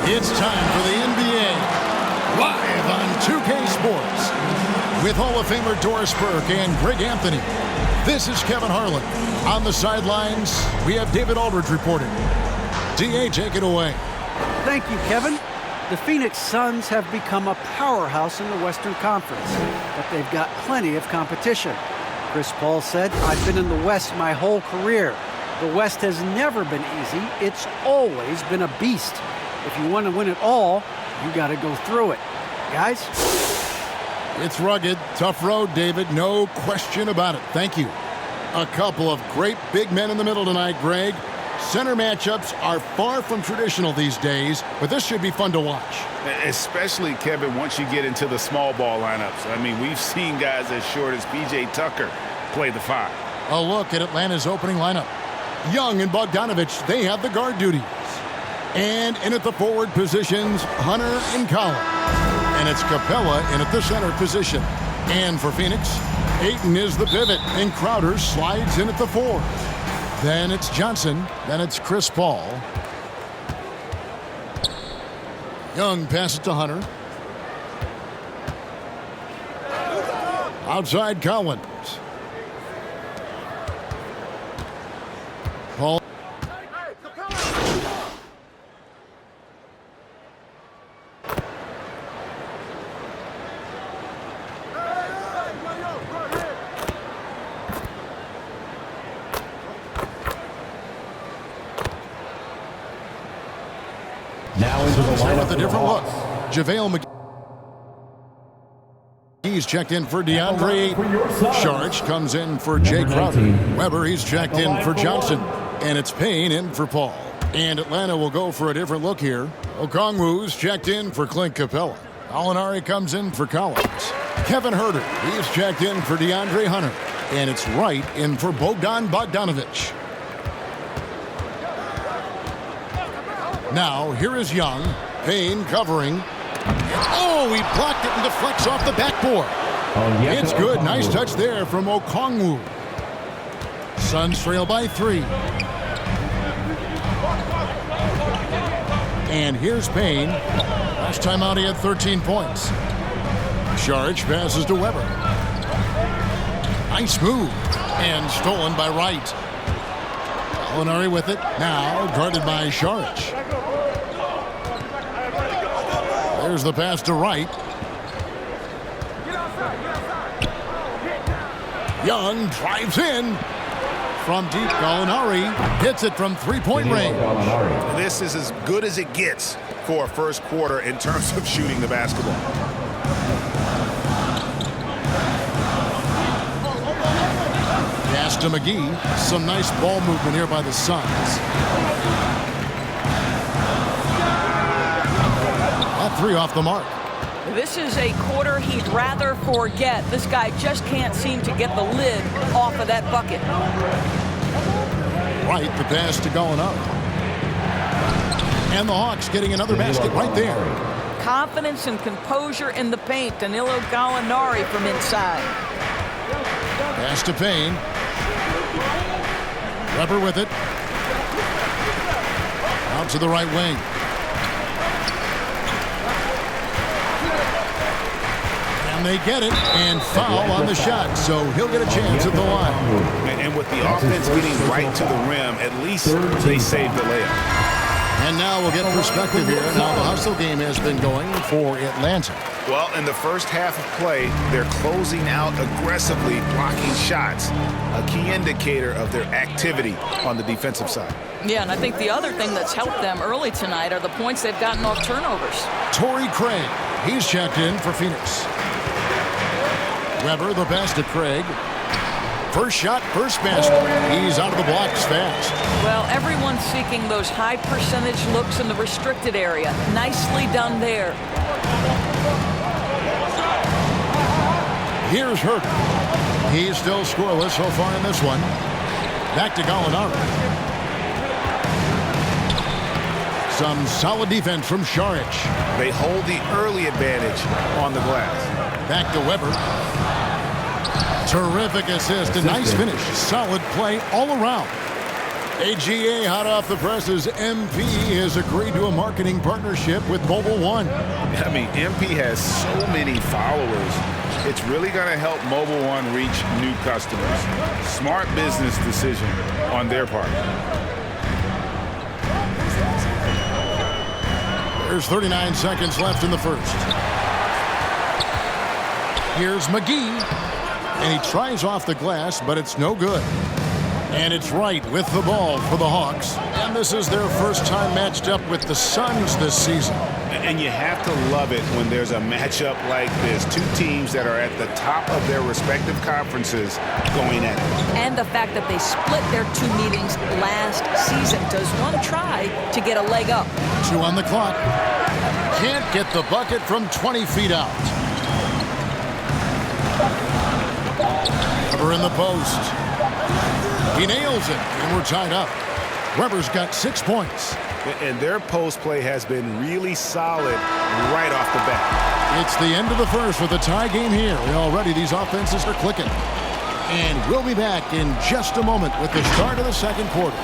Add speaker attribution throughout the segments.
Speaker 1: It's time for the NBA, live on 2K Sports. With Hall of Famer Doris Burke and Greg Anthony, this is Kevin Harlan. On the sidelines, we have David Aldridge reporting. DA, take it away.
Speaker 2: Thank you, Kevin. The Phoenix Suns have become a powerhouse in the Western Conference, but they've got plenty of competition. Chris Paul said, "I've been in the West my whole career. The West has never been easy. It's always been a beast. If you want to win it all, you got to go through it." Guys?
Speaker 1: It's rugged, tough road, David. No question about it. Thank you. A couple of great big men in the middle tonight, Greg. Center matchups are far from traditional these days, but this should be fun to watch.
Speaker 3: Especially, Kevin, once you get into the small ball lineups. I mean, we've seen guys as short as P.J. Tucker play the 5.
Speaker 1: A look at Atlanta's opening lineup. Young and Bogdanovich, they have the guard duties. And in at the forward positions, Hunter and Collins. And it's Capella in at the center position. And for Phoenix, Ayton is the pivot, and Crowder slides in at the 4. Then it's Johnson. Then it's Chris Paul. Young passes to Hunter. Outside Collins. Paul.
Speaker 4: Now into the lineup
Speaker 1: with a different look. JaVale McGee's checked in for DeAndre. Sharch comes in for Jay Crowder. Weber, he's checked in for Johnson. And it's Payne in for Paul. And Atlanta will go for a different look here. Okongwu's checked in for Clint Capella. Alinari comes in for Collins. Kevin Huerter, he's checked in for DeAndre Hunter. And it's Wright in for Bogdanovich. Now, here is Young. Payne covering. Oh, he blocked it and deflects off the backboard. It's good. Nice touch there from Okongwu. Suns trail by 3. And here's Payne. Last time out, he had 13 points. Sharch passes to Weber. Nice move. And stolen by Wright. Alinari with it. Now guarded by Sharch. There's the pass to Wright. Young drives in. From deep, Gallinari hits it from three-point range.
Speaker 3: This is as good as it gets for a first quarter in terms of shooting the basketball.
Speaker 1: Pass to McGee. Some nice ball movement here by the Suns. That 3 off the mark.
Speaker 5: This is a quarter he'd rather forget. This guy just can't seem to get the lid off of that bucket.
Speaker 1: Right, the pass to Gallinari. And the Hawks getting another basket right there.
Speaker 5: Confidence and composure in the paint. Danilo Gallinari from inside.
Speaker 1: Pass to Payne. Weber with it. Out to the right wing. They get it, and foul on the shot, so he'll get a chance at the line.
Speaker 3: And with the offense getting right to the rim, at least they saved the layup.
Speaker 1: And now we'll get perspective here. Now the hustle game has been going for Atlanta.
Speaker 3: Well, in the first half of play, they're closing out aggressively, blocking shots, a key indicator of their activity on the defensive side.
Speaker 5: Yeah, and I think the other thing that's helped them early tonight are the points they've gotten off turnovers.
Speaker 1: Torrey Craig, he's checked in for Phoenix. Weber, the pass to Craig. First shot, first basket. He's out of the blocks fast.
Speaker 5: Well, everyone's seeking those high percentage looks in the restricted area. Nicely done there.
Speaker 1: Here's Huerter. He's still scoreless so far in this one. Back to Gallinari. Some solid defense from Sharch.
Speaker 3: They hold the early advantage on the glass.
Speaker 1: Back to Weber. Terrific assist. A nice finish. Solid play all around. AGA hot off the presses. MP has agreed to a marketing partnership with Mobile One.
Speaker 3: I mean, MP has so many followers. It's really going to help Mobile One reach new customers. Smart business decision on their part.
Speaker 1: There's 39 seconds left in the first. Here's McGee, and he tries off the glass, but it's no good. And it's Wright with the ball for the Hawks. And this is their first time matched up with the Suns this season.
Speaker 3: And you have to love it when there's a matchup like this. Two teams that are at the top of their respective conferences going at it.
Speaker 5: And the fact that they split their two meetings last season. Does one try to get a leg up?
Speaker 1: 2 on the clock. Can't get the bucket from 20 feet out. Weber in the post. He nails it, and we're tied up. Weber's got 6 points.
Speaker 3: And their post play has been really solid right off the bat.
Speaker 1: It's the end of the first with a tie game here. Already these offenses are clicking. And we'll be back in just a moment with the start of the second quarter.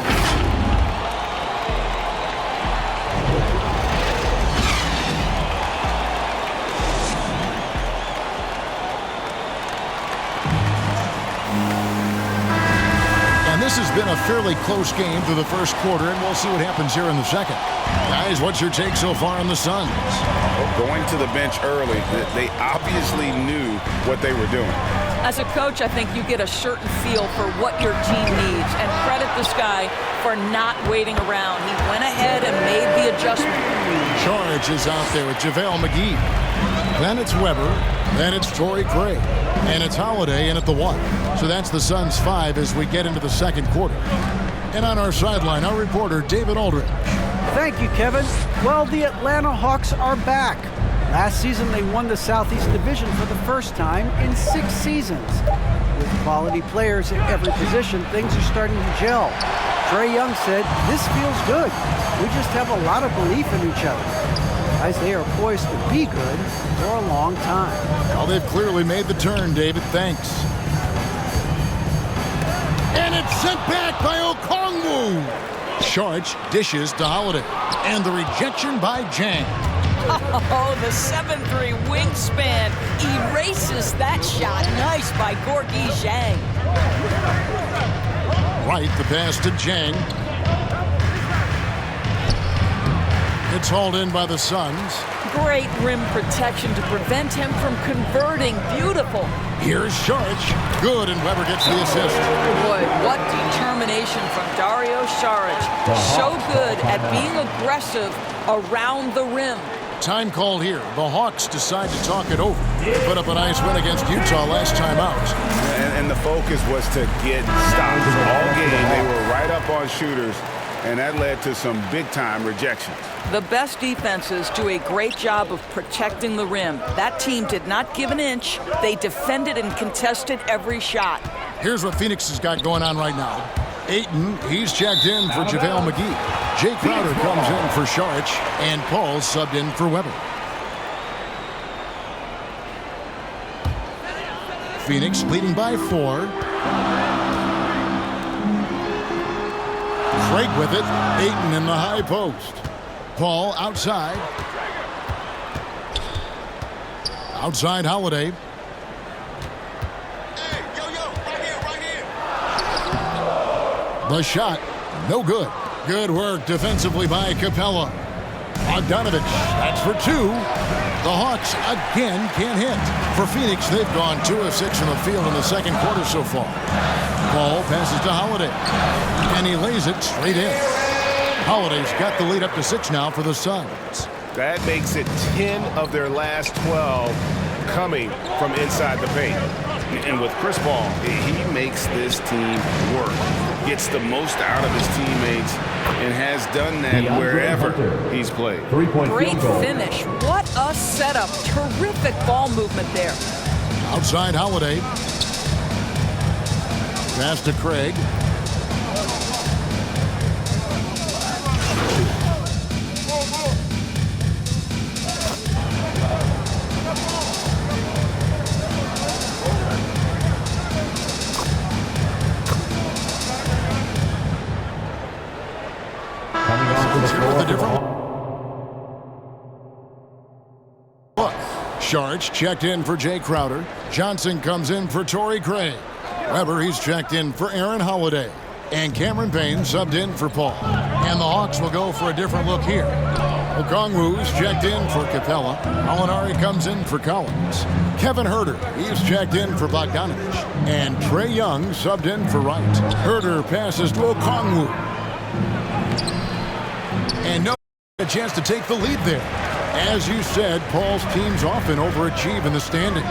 Speaker 1: This has been a fairly close game through the first quarter, and we'll see what happens here in the second. Guys, what's your take so far on the Suns?
Speaker 3: Going to the bench early, they obviously knew what they were doing.
Speaker 5: As a coach, I think you get a certain feel for what your team needs, and credit this guy for not waiting around. He went ahead and made the adjustment.
Speaker 1: George is out there with JaVale McGee. Then it's Weber. Then it's Torrey Craig. And it's Holiday in at the 1. So that's the Suns 5 as we get into the second quarter. And on our sideline, our reporter, David Aldridge.
Speaker 2: Thank you, Kevin. Well, the Atlanta Hawks are back. Last season, they won the Southeast Division for the first time in 6 seasons. With quality players at every position, things are starting to gel. Trae Young said, "This feels good. We just have a lot of belief in each other." Guys, they are poised to be good for a long time.
Speaker 1: Well, they've clearly made the turn, David. Thanks. And it's sent back by Okongwu. Sharch dishes to Holiday. And the rejection by Jang.
Speaker 5: Oh, the 7'3" wingspan erases that shot. Nice by Gorgui Dieng.
Speaker 1: Right, the pass to Jang. It's hauled in by the Suns.
Speaker 5: Great rim protection to prevent him from converting. Beautiful.
Speaker 1: Here's Saric. Good, and Weber gets the assist.
Speaker 5: Boy, what determination from Dario Saric. So good at being aggressive around the rim.
Speaker 1: Time called here. The Hawks decide to talk it over. They put up a nice win against Utah last time out.
Speaker 3: And the focus was to get stops. All game, they were right up on shooters, and that led to some big-time rejections.
Speaker 5: The best defenses do a great job of protecting the rim. That team did not give an inch. They defended and contested every shot.
Speaker 1: Here's what Phoenix has got going on right now. Ayton, he's checked in for JaVale McGee. Jay Crowder comes in for Saric, and Paul subbed in for Weber. Phoenix leading by 4. Craig with it. Ayton in the high post. Paul outside. Outside Holiday. The shot, no good. Good work defensively by Capella. Bogdanovich, that's for 2. The Hawks again can't hit. For Phoenix, they've gone 2 of 6 from the field in the second quarter so far. Ball passes to Holiday, and he lays it straight in. Holiday's got the lead up to 6 now for the Suns.
Speaker 3: That makes it 10 of their last 12 coming from inside the paint. And with Chris Paul, he makes this team work. Gets the most out of his teammates and has done that wherever he's played.
Speaker 5: Great finish. What a setup. Terrific ball movement there.
Speaker 1: Outside Holiday. Pass to Craig. different look. Sharch checked in for Jay Crowder. Johnson comes in for Torrey Craig. Weber, he's checked in for Aaron Holiday. And Cameron Payne subbed in for Paul. And the Hawks will go for a different look here. Okongwu's checked in for Capella. Molinari comes in for Collins. Kevin Herter, he's checked in for Bogdanovich. And Trey Young subbed in for Wright. Herter passes to Okongwu. And no a chance to take the lead there. As you said, Paul's teams often overachieve in the standings.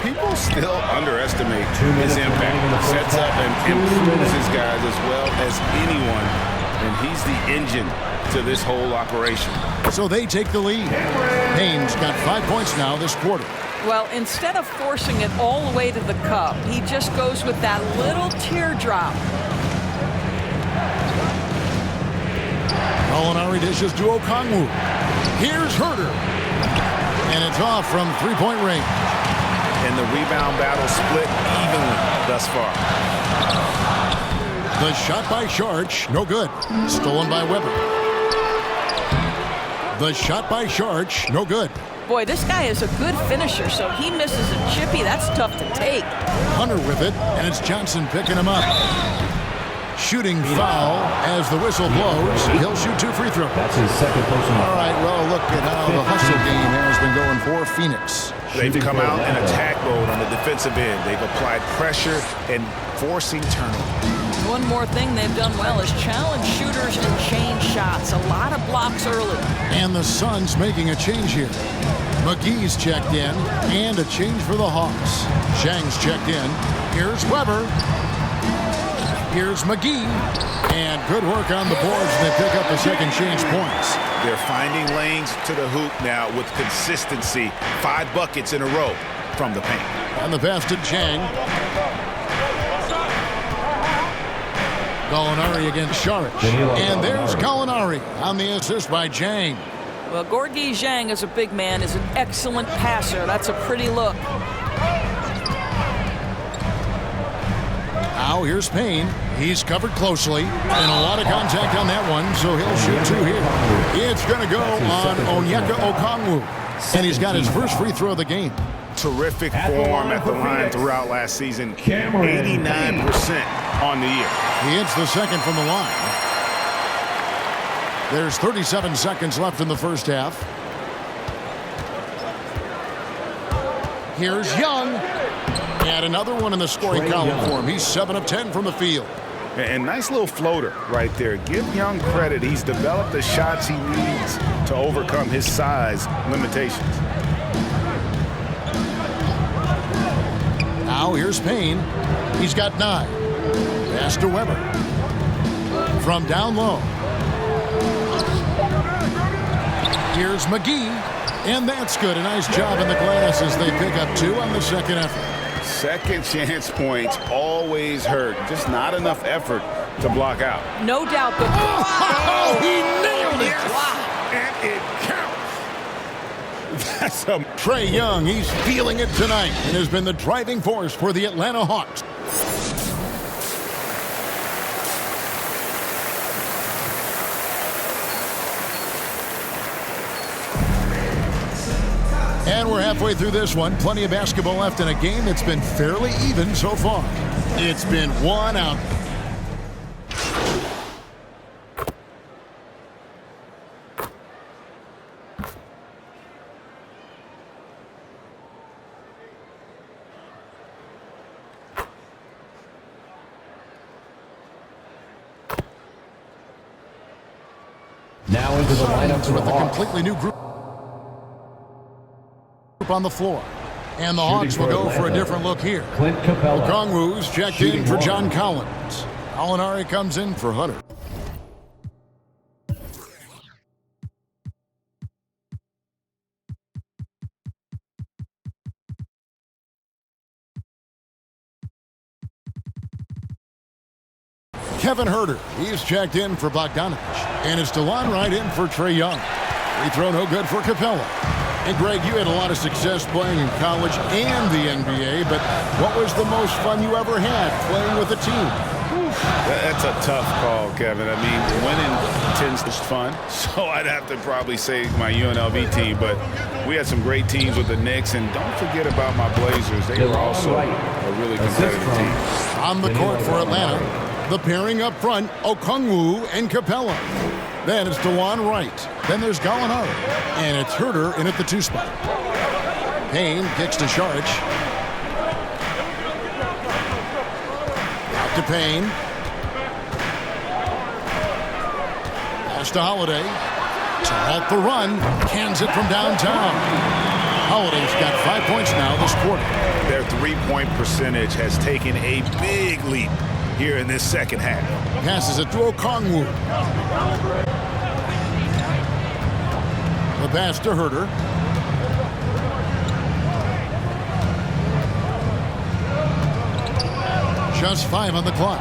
Speaker 3: People still underestimate his impact. Sets up and improves his guys as well as anyone. And he's the engine to this whole operation.
Speaker 1: So they take the lead. Payne's got 5 points now this quarter.
Speaker 5: Well, instead of forcing it all the way to the cup, he just goes with that little teardrop.
Speaker 1: Molinari dishes to Okongwu. Here's Herter. And it's off from three-point range.
Speaker 3: And the rebound battle split evenly thus far.
Speaker 1: The shot by Sharch, no good. Stolen by Weber. The shot by Sharch, no good.
Speaker 5: Boy, this guy is a good finisher, so he misses a chippy. That's tough to take.
Speaker 1: Hunter with it, and it's Johnson picking him up. Shooting foul as the whistle blows. He'll shoot 2 free throws.
Speaker 4: That's his second personal.
Speaker 1: All right, well, look at how the hustle game has been going for Phoenix.
Speaker 3: They've come out in attack mode on the defensive end. They've applied pressure and forcing turnovers.
Speaker 5: One more thing they've done well is challenge shooters and change shots. A lot of blocks early.
Speaker 1: And the Suns making a change here. McGee's checked in, and a change for the Hawks. Zhang's checked in. Here's Weber. Here's McGee. And good work on the boards. They pick up the second chance points.
Speaker 3: They're finding lanes to the hoop now with consistency. 5 buckets in a row from the paint.
Speaker 1: And the pass to Zhang. Gallinari against Sharch. And there's Gallinari on the assist by Zhang.
Speaker 5: Well, Gorgui Zhang, as a big man, is an excellent passer. That's a pretty look.
Speaker 1: Now here's Payne. He's covered closely. And a lot of contact on that one, so he'll shoot 2 here. It's going to go on Onyeka Okongwu. And he's got his first free throw of the game.
Speaker 3: Terrific form at the line throughout last season. 89% on the year.
Speaker 1: He hits the second from the line. There's 37 seconds left in the first half. Here's Young. And another one in the scoring column for him. He's 7 of 10 from the field.
Speaker 3: And nice little floater right there. Give Young credit. He's developed the shots he needs to overcome his size limitations.
Speaker 1: Now here's Payne. He's got 9. Pass to Weber. From down low. Here's McGee. And that's good. A nice job in the glass as they pick up 2 on the second effort.
Speaker 3: Second chance points always hurt. Just not enough effort to block out.
Speaker 5: No doubt. But
Speaker 1: oh, he nailed it.
Speaker 3: Wow. And it counts. That's a
Speaker 1: Trey Young, he's feeling it tonight and has been the driving force for the Atlanta Hawks. And we're halfway through this one. Plenty of basketball left in a game that's been fairly even so far. It's been 1 out.
Speaker 4: Now into the lineup for the
Speaker 1: With a
Speaker 4: Hawks.
Speaker 1: completely new group on the floor. And the Hawks will go for a different look here.
Speaker 4: Clint Capella.
Speaker 1: Okongwu's checked in for John Collins. Gallinari comes in for Hunter. Kevin Herter, he's checked in for Bogdanovich. And it's DeLon Wright in for Trey Young. Free throw no good for Capella. And Greg, you had a lot of success playing in college and the NBA, but what was the most fun you ever had playing with a team?
Speaker 3: That's a tough call, Kevin. I mean, winning tends to be fun, so I'd have to probably say my UNLV team, but we had some great teams with the Knicks, and don't forget about my Blazers. They were also a really competitive team.
Speaker 1: On the court for Atlanta, the pairing up front, Okongwu and Capella. Then it's DeJuan Wright. Then there's Gallinari. And it's Herter in at the 2 spot. Payne kicks to Saric. Out to Payne. Pass to Holiday. To halt the run. Cans it from downtown. Holiday's got 5 points now this quarter.
Speaker 3: Their three-point percentage has taken a big leap here in this second half.
Speaker 1: Passes it to Okongwu. The pass to Herter. Just 5 on the clock.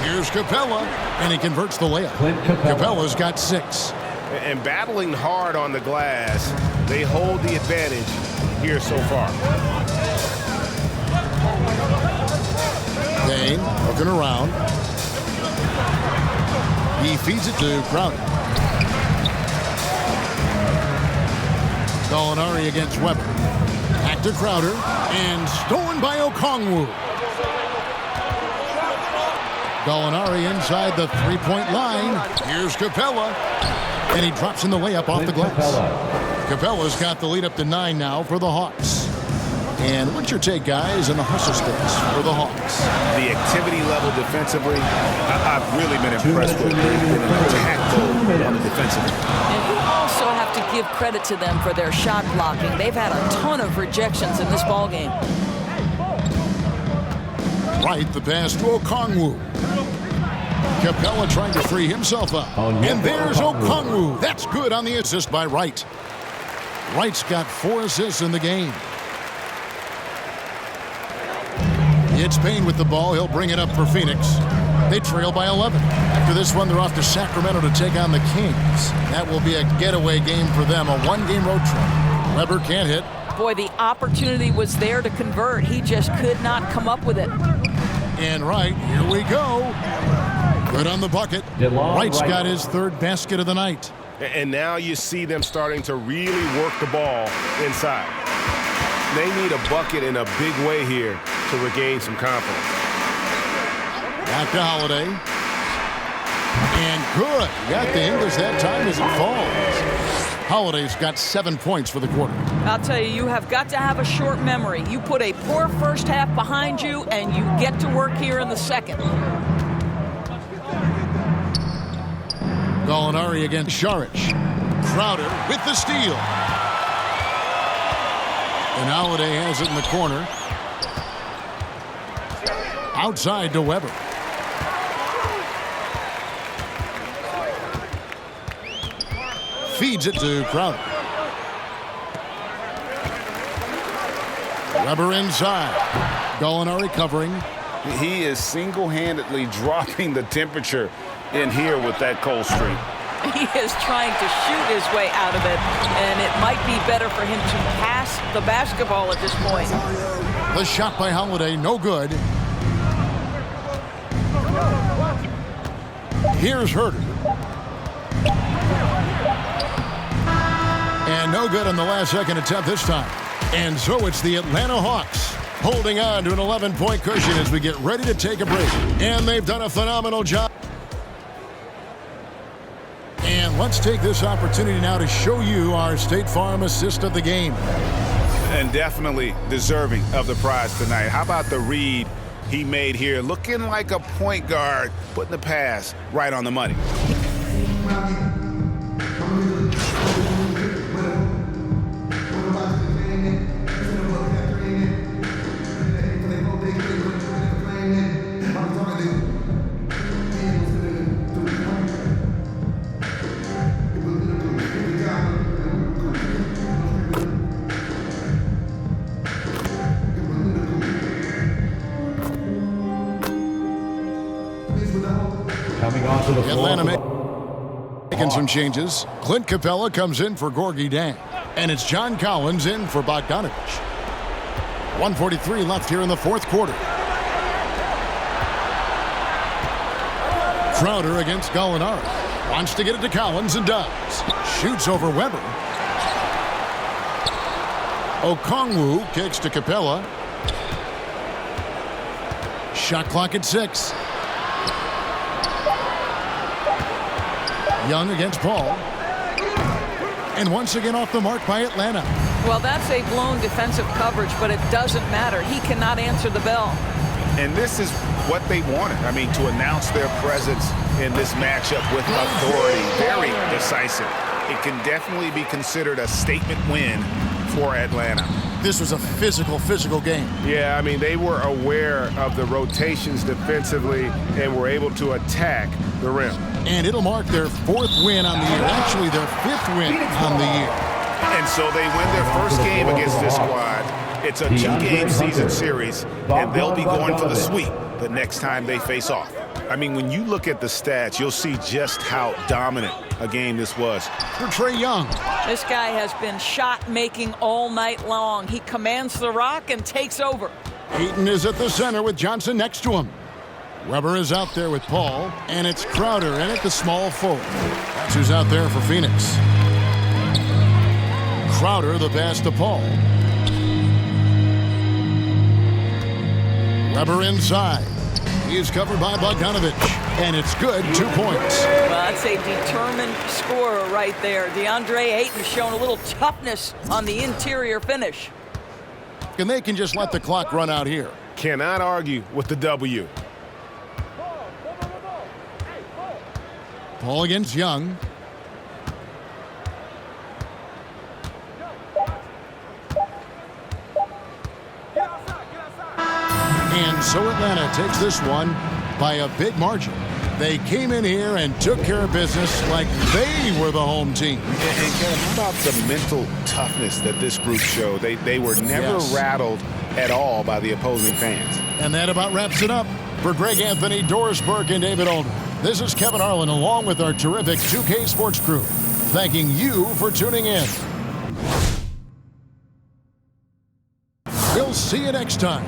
Speaker 1: Here's Capella, and he converts the layup. Capella's got 6.
Speaker 3: And battling hard on the glass, they hold the advantage here so far.
Speaker 1: Payne looking around. He feeds it to Crowder. Gallinari against Weber. Back to Crowder. And stolen by Okongwu. Gallinari inside the 3-point line. Here's Capella. And he drops in the layup off the glass. Capella's got the lead up to 9 now for the Hawks. And what's your take, guys, in the hustle stats for the Hawks?
Speaker 3: The activity level defensively, I've really been impressed with. They've been an attack mode on the defensive end.
Speaker 5: And you also have to give credit to them for their shot blocking. They've had a ton of rejections in this ballgame.
Speaker 1: Right, the pass to Okongwu. Capella trying to free himself up. And there's Okongwu. That's good on the assist by Wright. Wright's got 4 assists in the game. It's Payne with the ball. He'll bring it up for Phoenix. They trail by 11. After this one, they're off to Sacramento to take on the Kings. That will be a getaway game for them, a 1-game road trip. Weber can't hit.
Speaker 5: Boy, the opportunity was there to convert. He just could not come up with it.
Speaker 1: And Wright, here we go. Good on the bucket. Wright's got his 3rd basket of the night.
Speaker 3: And now you see them starting to really work the ball inside. They need a bucket in a big way here to regain some confidence.
Speaker 1: Back to Holiday. And good. Got the English that time as it falls. Holiday's got 7 points for the quarter.
Speaker 5: I'll tell you, you have got to have a short memory. You put a poor first half behind you, and you get to work here in the second.
Speaker 1: Gallinari against Saric. Crowder with the steal. And Holiday has it in the corner. Outside to Weber. Feeds it to Crowder. Weber inside. Gallinari covering.
Speaker 3: He is single-handedly dropping the temperature in here with that cold streak.
Speaker 5: He is trying to shoot his way out of it, and it might be better for him to pass the basketball at this point.
Speaker 1: The shot by Holiday, no good. Here's Herter. And no good on the last-second attempt this time. And so it's the Atlanta Hawks holding on to an 11-point cushion as we get ready to take a break. And they've done a phenomenal job. And let's take this opportunity now to show you our State Farm assist of the game.
Speaker 3: And definitely deserving of the prize tonight. How about the read he made here? Looking like a point guard, putting the pass right on the money.
Speaker 4: Coming on to the floor.
Speaker 1: Atlanta making some changes. Clint Capella comes in for Gorgie Dang. And it's John Collins in for Bogdanovich. 1:43 left here in the 4th quarter. Crowder against Gallinari. Wants to get it to Collins and does. Shoots over Weber. Okongwu kicks to Capella. Shot clock at 6. Young against Paul. And once again off the mark by Atlanta.
Speaker 5: Well, that's a blown defensive coverage, but it doesn't matter. He cannot answer the bell.
Speaker 3: And this is what they wanted. I mean, to announce their presence in this matchup with authority, very decisive. It can definitely be considered a statement win for Atlanta.
Speaker 1: This was a physical game.
Speaker 3: Yeah, I mean, they were aware of the rotations defensively and were able to attack the rim.
Speaker 1: And it'll mark their 4th win on the year. Actually, their 5th win on the year.
Speaker 3: And so they win their first game against this squad. It's a 2-game season series, and they'll be going for the sweep the next time they face off. I mean, when you look at the stats, you'll see just how dominant a game this was.
Speaker 1: For Trae Young.
Speaker 5: This guy has been shot-making all night long. He commands the rock and takes over.
Speaker 1: Ayton is at the center with Johnson next to him. Weber is out there with Paul, and it's Crowder in at the small forward. That's who's out there for Phoenix. Crowder, the pass to Paul. Weber inside. He's covered by Bogdanovich, and it's good. 2 points.
Speaker 5: Well, that's a determined scorer right there. DeAndre Ayton showing a little toughness on the interior finish.
Speaker 1: And they can just let the clock run out here.
Speaker 3: Cannot argue with the W.
Speaker 1: Paul against Young. And so Atlanta takes this one by a big margin. They came in here and took care of business like they were the home team.
Speaker 3: And Kevin, how about the mental toughness that this group showed? They were never rattled at all by the opposing fans.
Speaker 1: And that about wraps it up. For Greg Anthony, Doris Burke, and David Older, this is Kevin Harlan along with our terrific 2K Sports crew, thanking you for tuning in. We'll see you next time.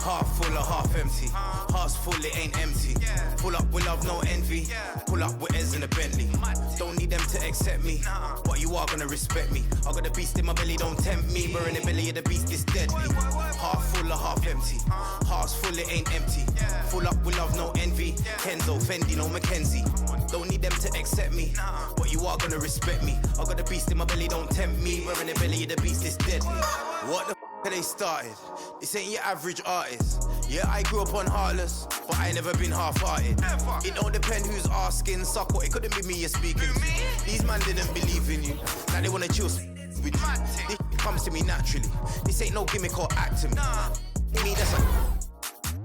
Speaker 6: Half full or half empty. Heart's full, it ain't empty. Pull up with love, no envy. Pull up with Ez in a Bentley. Don't need them to accept me, but you are gonna respect me. I got a beast in my belly, don't tempt me. We're in the belly of the beast, is deadly. Half full or half empty. Heart's full, it ain't empty. Full up with love, no envy. Kenzo, Fendi, no Mackenzie. Don't need them to accept me, but you are gonna respect me. I got a beast in my belly, don't tempt me. We're in the belly of the beast, is deadly. What the they started? This ain't your average artist. Yeah, I grew up on Heartless, but I never been half-hearted. It don't depend who's asking, suck what, it couldn't be me you're speaking to. These man didn't believe in you, now they wanna chill with you. This comes to me naturally. This ain't no gimmick or acting. Me, that's a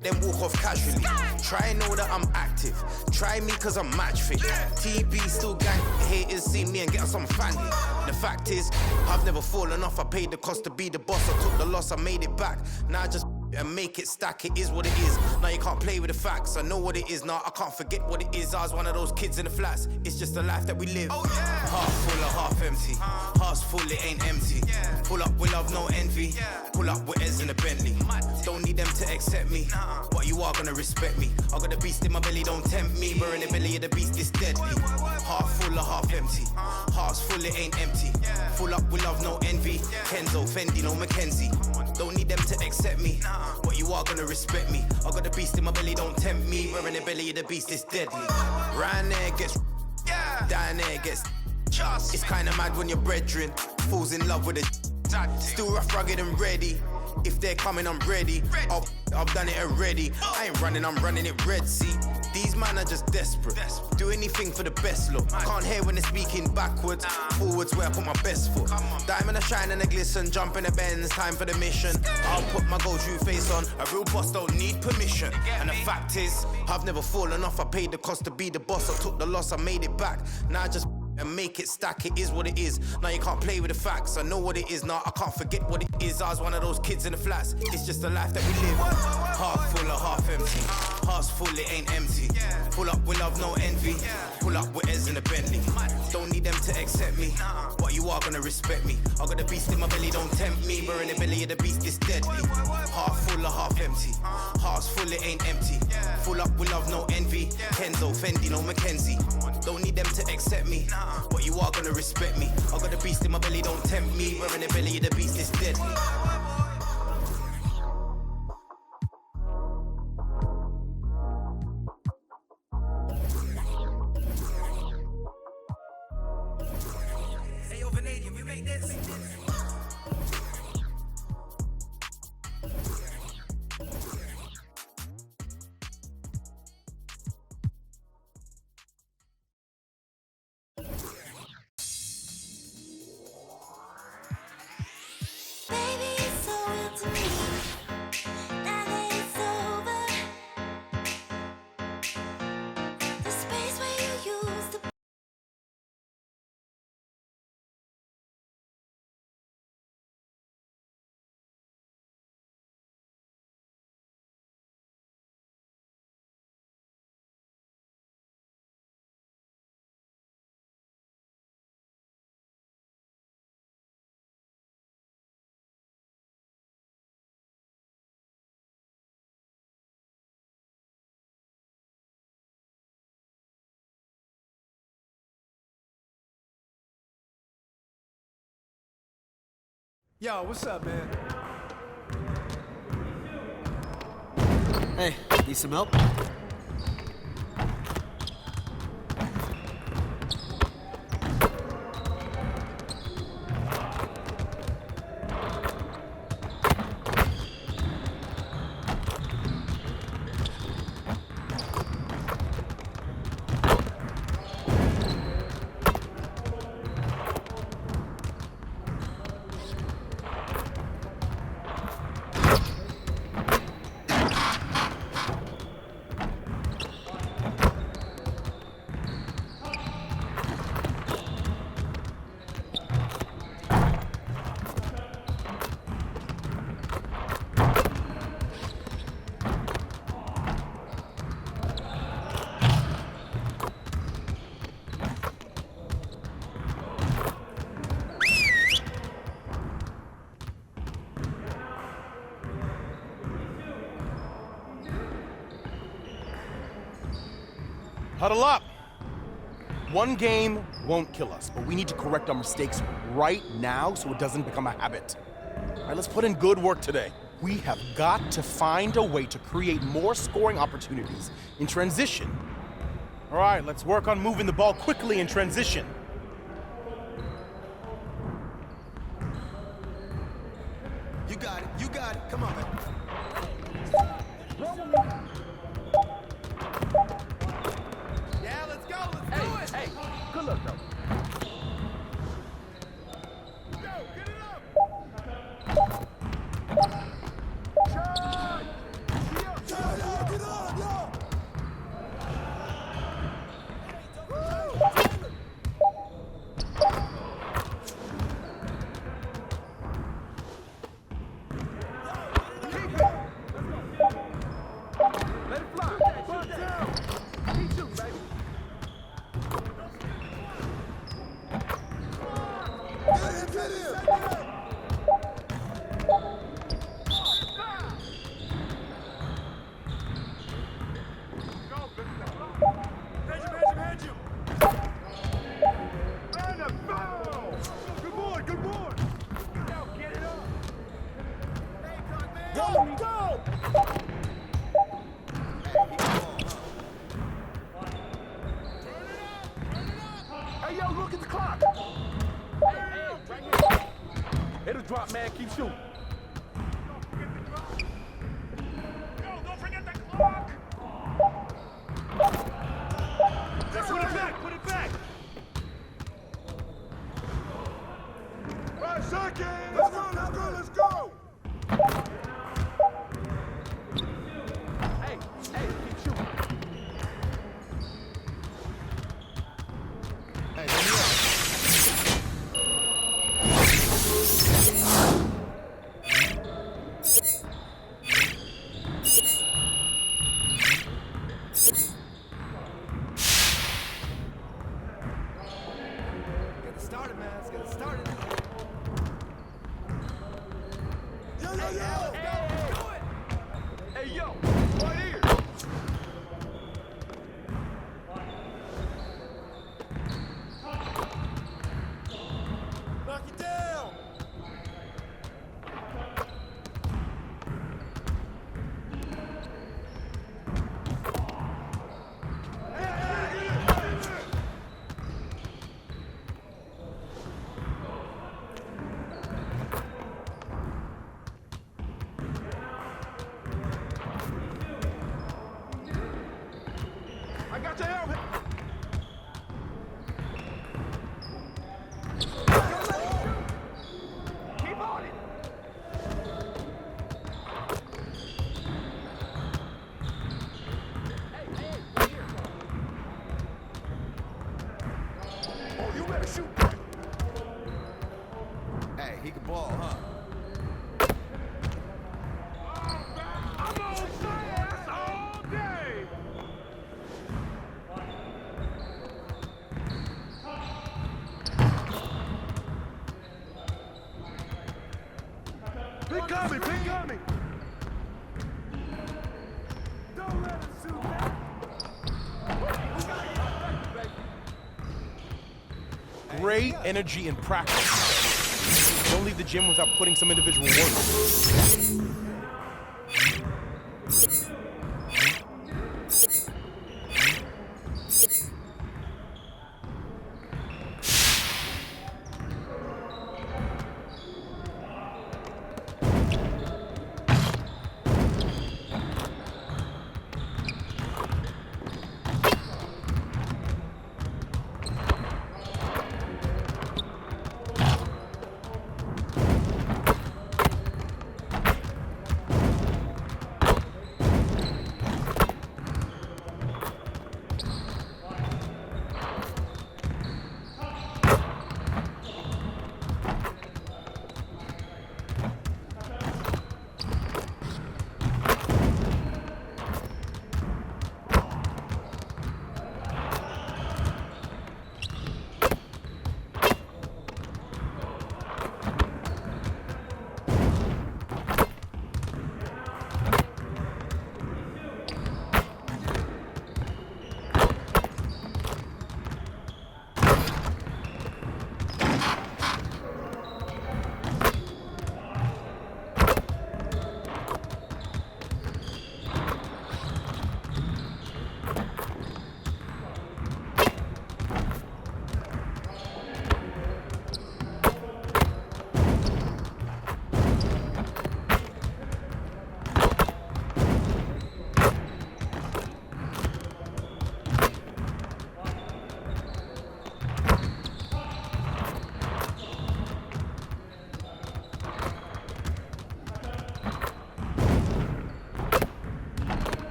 Speaker 6: then walk off casually. Try and know that I'm active. Try me cause I'm match fit. TB still gang. Haters see me and get some family. The fact is, I've never fallen off. I paid the cost to be the boss. I took the loss, I made it back. Now I just and make it stack. It is what it is. Now you can't play with the facts. I know what it is now. I can't forget what it is. I was one of those kids in the flats. It's just the life that we live. Half full or half empty. Heart's full, it ain't empty. Pull up with love, no envy. Pull up with Ez in a Bentley. Don't need them to accept me, but you are gonna respect me. I got a beast in my belly, don't tempt me. We're in the belly of the beast, it's deadly. Half full or half empty. Heart's full, it ain't empty. Full up with love, no envy. Kenzo, Fendi, no Mackenzie. Don't need them to accept me, but you are gonna respect me. I got a beast in my belly, don't tempt me. We're in the belly of the beast, it's deadly. Round there gets, down there gets. It's kinda mad when your brethren falls in love with a still rough, rugged and ready. If they're coming, I'm ready. I've done it already. I ain't running, I'm running it Red Sea. These man are just desperate. Do anything for the best look. Can't hear when they're speaking backwards. Forwards where I put my best foot. Diamond a shine and a glisten. Jump in the Benz, time for the mission. I'll put my go-to face on. A real boss don't need permission. And the fact is, I've never fallen off. I paid the cost to be the boss. I took the loss, I made it back. Now I just and make it stack. It is what it is. Now you can't play with the facts. I know what it is now. I can't forget what it is. I was one of those kids in the flats. It's just the life that we live. Half full or half empty. Heart's full, it ain't empty. Pull up with love, no envy. Pull up with Ez in a Bentley. Don't need them to accept me, but you are gonna respect me. I got a beast in my belly, don't tempt me. We're in the belly of the beast, it's deadly. Half full or half empty. Heart's full, it ain't empty. Full up with love, no envy. Kenzo, Fendi, no Mackenzie. Don't need them to accept me, but you are gonna respect me. I got a beast in my belly, don't tempt me. We're in the belly of the beast, it's deadly.
Speaker 7: Yo, what's up, man?
Speaker 2: Hey, need some help?
Speaker 8: Huddle up. One game won't kill us, but we need to correct our mistakes right now so it doesn't become a habit. All right, let's put in good work today. We have got to find a way to create more scoring opportunities in transition. All right, let's work on moving the ball quickly in transition.
Speaker 6: You got it, you got it. Come on, man.
Speaker 8: Good luck, though. It'll drop, man. Keep shooting.
Speaker 3: Don't forget the clock! Put it back, put it back! 5 seconds! Let's go, let's go, let's go!
Speaker 8: Hey, keep shooting.
Speaker 1: Hey, let me out.
Speaker 7: Hey, yo, right here. Knock it down. I got your help. Keep on it. Oh, you better shoot.
Speaker 6: Hey, he can ball, huh?
Speaker 7: I'm on fast all day. Pick coming, pick coming. Don't let him shoot back.
Speaker 8: Great energy in practice. Don't leave the gym without putting some individual work.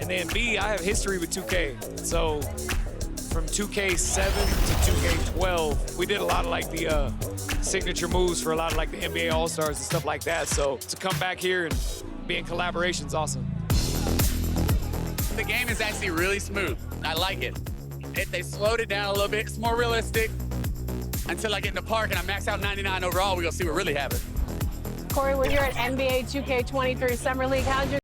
Speaker 9: And then B, I have history with 2K. So from 2K7 to 2K12, we did a lot of like the signature moves for a lot of like the NBA All-Stars and stuff like that. So to come back here and be in collaboration is awesome.
Speaker 10: The game is actually really smooth. I like it. They slowed it down a little bit. It's more realistic. Until I get in the park and I max out 99 overall, we're gonna see what really happens.
Speaker 11: Corey, we're here at NBA 2K23 Summer League. How's your...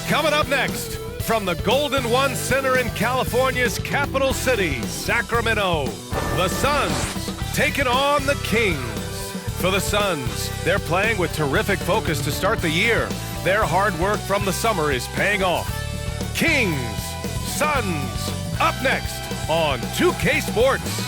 Speaker 12: Coming up next, from the Golden One Center in California's capital city, Sacramento, the Suns taking on the Kings. For the Suns, they're playing with terrific focus to start the year. Their hard work from the summer is paying off. Kings, Suns, up next on 2K Sports.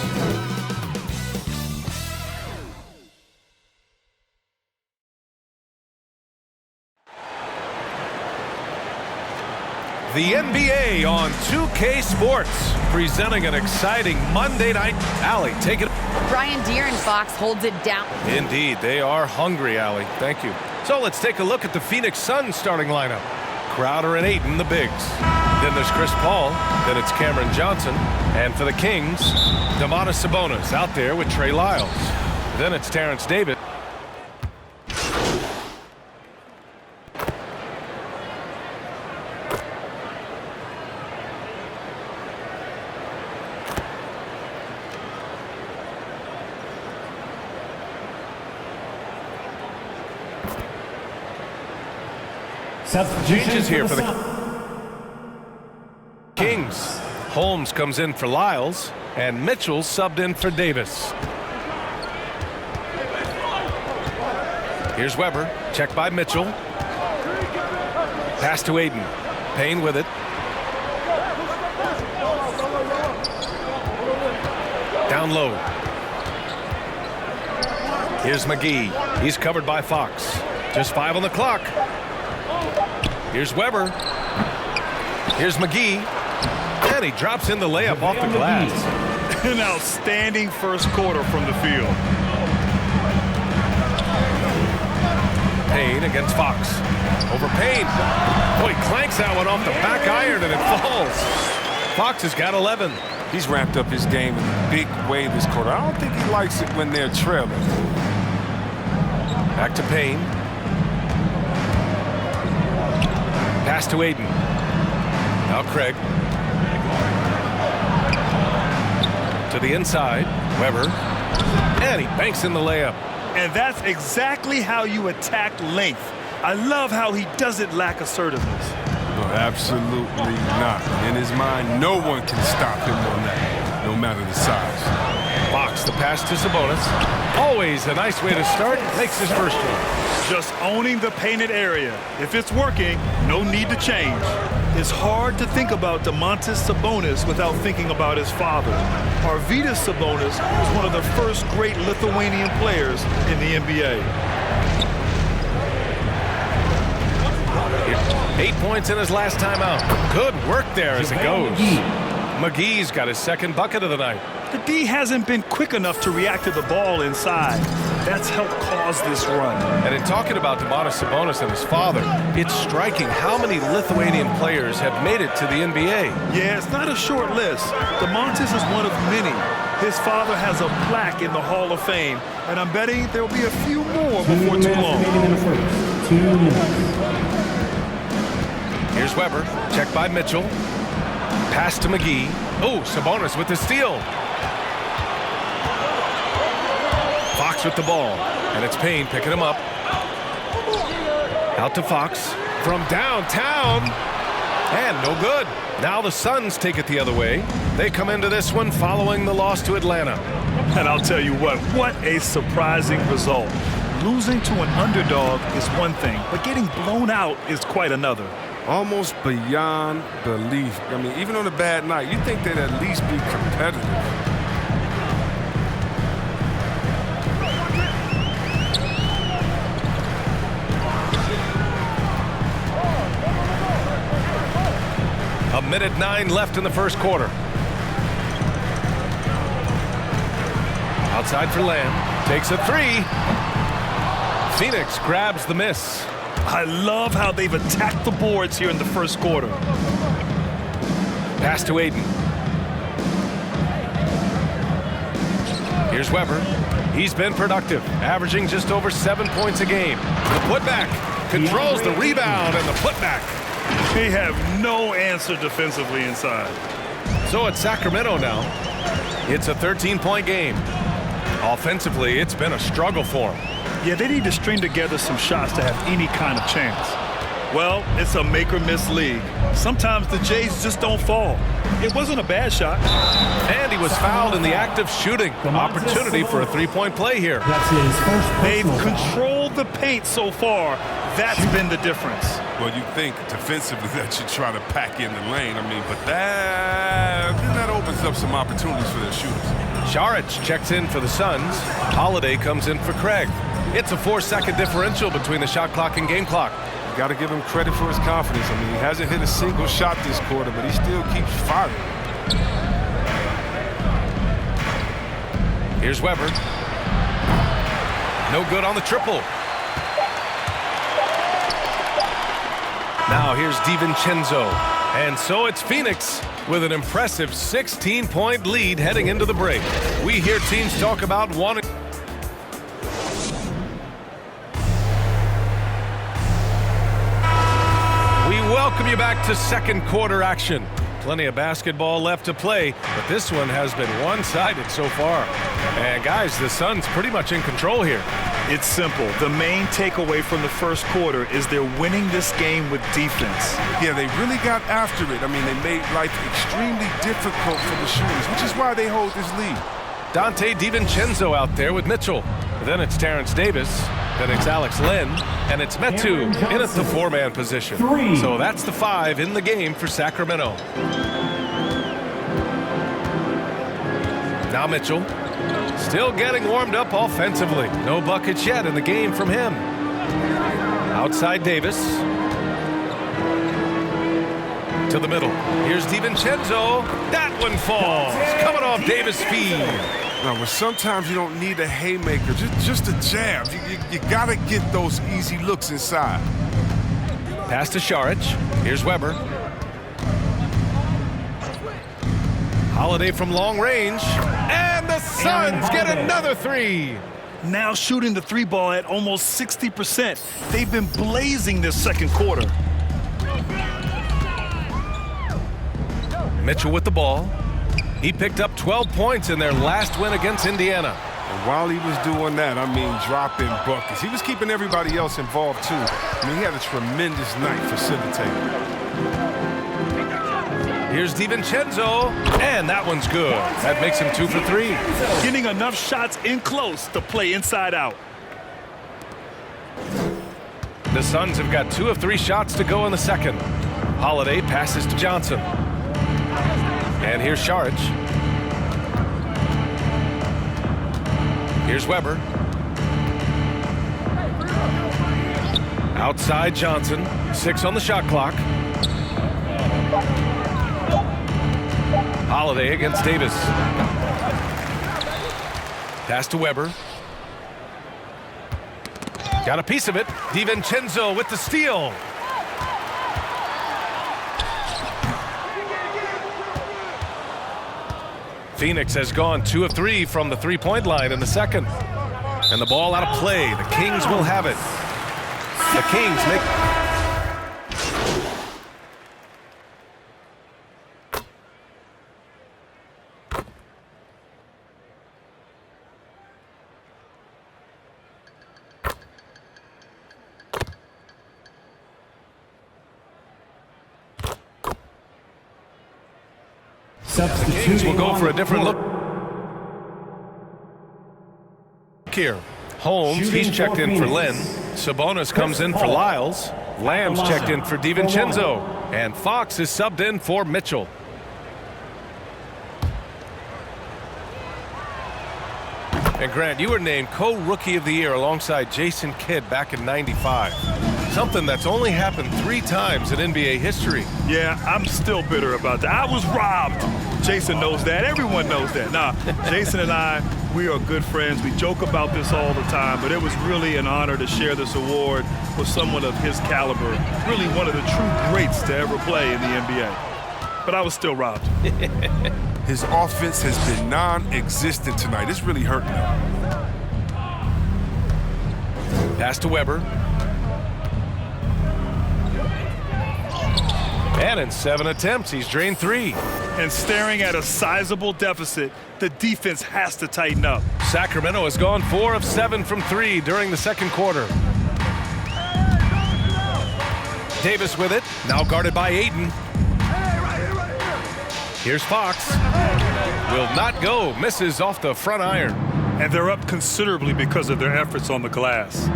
Speaker 12: The NBA on 2K Sports, presenting an exciting Monday night. Allie, take it.
Speaker 13: Brian Deere and Fox holds it down.
Speaker 12: Indeed, they are hungry, Allie. Thank you. So let's take a look at the Phoenix Suns starting lineup. Crowder and Ayton, the bigs. Then there's Chris Paul. Then it's Cameron Johnson. And for the Kings, Domantas Sabonis out there with Trey Lyles. Then it's Terrence Davis. Changes here for the Kings. Holmes comes in for Lyles, and Mitchell subbed in for Davis. Here's Weber, checked by Mitchell. Pass to Ayton. Payne with it. Down low. Here's McGee. He's covered by Fox. Just 5 on the clock. Here's Weber. Here's McGee. And he drops in the layup off the glass.
Speaker 14: An outstanding first quarter from the field.
Speaker 12: Payne against Fox. Over Payne. Boy, he clanks that one off the back iron and it falls. Fox has got 11.
Speaker 15: He's ramped up his game in a big way this quarter. I don't think he likes it when they're trailing.
Speaker 12: Back to Payne. Pass to Ayton. Now Craig. To the inside. Weber. And he banks in the layup.
Speaker 14: And that's exactly how you attack length. I love how he doesn't lack assertiveness.
Speaker 15: No, absolutely not. In his mind, no one can stop him on that, no matter the size.
Speaker 12: Fox, the pass to Sabonis. Always a nice way to start. Makes his first one.
Speaker 14: Just owning the painted area. If it's working, no need to change. It's hard to think about Domantas Sabonis without thinking about his father. Arvydas Sabonis was one of the first great Lithuanian players in the NBA.
Speaker 12: 8 points in his last time out. Good work there as it goes. McGee's got his second bucket of the night.
Speaker 14: The D hasn't been quick enough to react to the ball inside. That's helped cause this run.
Speaker 12: And in talking about Domantas Sabonis and his father, it's striking how many Lithuanian players have made it to the NBA.
Speaker 14: Yeah, it's not a short list. Domantas is one of many. His father has a plaque in the Hall of Fame, and I'm betting there'll be a few more before too long.
Speaker 12: Here's Weber, checked by Mitchell. Pass to McGee. Oh, Sabonis with the steal. Fox with the ball, and it's Payne picking him up. Out to Fox from downtown, and no good. Now the Suns take it the other way. They come into this one following the loss to Atlanta.
Speaker 14: And I'll tell you what a surprising result. Losing to an underdog is one thing, but getting blown out is quite another.
Speaker 15: Almost beyond belief. I mean, even on a bad night, you think they'd at least be competitive.
Speaker 12: A minute 9 left in the first quarter. Outside for Lamb. Takes a 3. Phoenix grabs the miss.
Speaker 14: I love how they've attacked the boards here in the first quarter.
Speaker 12: Pass to Ayton. Here's Weber. He's been productive, averaging just over 7 points a game. The putback controls the rebound and the putback.
Speaker 14: They have no answer defensively inside.
Speaker 12: So it's Sacramento now. It's a 13-point game. Offensively, it's been a struggle for him.
Speaker 14: Yeah, they need to string together some shots to have any kind of chance. Well, it's a make-or-miss league. Sometimes the Jays just don't fall. It wasn't a bad shot.
Speaker 12: And he was fouled in the act of shooting. Opportunity for a three-point play here.
Speaker 14: That's his first. They've controlled the paint so far. That's been the difference.
Speaker 15: Well, you think defensively that you try to pack in the lane. I mean, but that opens up some opportunities for their shooters.
Speaker 12: Šarić checks in for the Suns. Holiday comes in for Craig. It's a 4-second differential between the shot clock and game clock.
Speaker 15: Got to give him credit for his confidence. I mean, he hasn't hit a single shot this quarter, but he still keeps firing.
Speaker 12: Here's Weber. No good on the triple. Now here's DiVincenzo. And so it's Phoenix with an impressive 16-point lead heading into the break. We hear teams talk about wanting... Welcome you back to second quarter action. Plenty of basketball left to play, but this one has been one-sided so far. And guys, the Suns pretty much in control here.
Speaker 14: It's simple. The main takeaway from the first quarter is they're winning this game with defense.
Speaker 15: Yeah, they really got after it. I mean, they made life extremely difficult for the shooters, which is why they hold this lead.
Speaker 12: Dante DiVincenzo out there with Mitchell. Then it's Terrence Davis. Then it's Alex Len. And it's Metu in at the four-man position. So that's the 5 in the game for Sacramento. Now Mitchell. Still getting warmed up offensively. No buckets yet in the game from him. Outside Davis. To the middle. Here's DiVincenzo. That one falls. Coming off Davis' feed.
Speaker 15: No, but sometimes you don't need a haymaker, just a jab. You got to get those easy looks inside.
Speaker 12: Pass to Šarić. Here's Weber. Holiday from long range. And the Suns get another 3.
Speaker 14: Now shooting the 3 ball at almost 60%. They've been blazing this second quarter.
Speaker 12: Mitchell with the ball. He picked up 12 points in their last win against Indiana.
Speaker 15: And while he was doing that, I mean, dropping buckets. He was keeping everybody else involved, too. I mean, he had a tremendous night facilitating.
Speaker 12: Here's DiVincenzo, and that one's good. That makes him 2 for 3.
Speaker 14: Getting enough shots in close to play inside out.
Speaker 12: The Suns have got 2 of 3 shots to go in the second. Holiday passes to Johnson. And here's Šarić. Here's Weber. Outside Johnson. 6 on the shot clock. Holiday against Davis. Pass to Weber. Got a piece of it. DiVincenzo with the steal. Phoenix has gone 2 of 3 from the three-point line in the second. And the ball out of play. The Kings will have it. The Kings make... The Kings will go for a different look here. Holmes, he's checked in for Len. Sabonis comes in for Lyles. Lamb's checked in for DiVincenzo. And Fox is subbed in for Mitchell. And Grant, you were named co-rookie of the year alongside Jason Kidd back in '95. Something that's only happened 3 times in NBA history.
Speaker 14: Yeah, I'm still bitter about that. I was robbed. Jason knows that. Everyone knows that. Nah, Jason and I, we are good friends. We joke about this all the time, but it was really an honor to share this award with someone of his caliber. Really one of the true greats to ever play in the NBA. But I was still robbed.
Speaker 15: His offense has been non-existent tonight. It's really hurting him.
Speaker 12: Pass to Weber. And in 7 attempts, he's drained 3.
Speaker 14: And staring at a sizable deficit, the defense has to tighten up.
Speaker 12: Sacramento has gone 4 of 7 from 3 during the second quarter. Davis with it, now guarded by Ayton. Here's Fox. Will not go, misses off the front iron.
Speaker 14: And they're up considerably because of their efforts on the glass.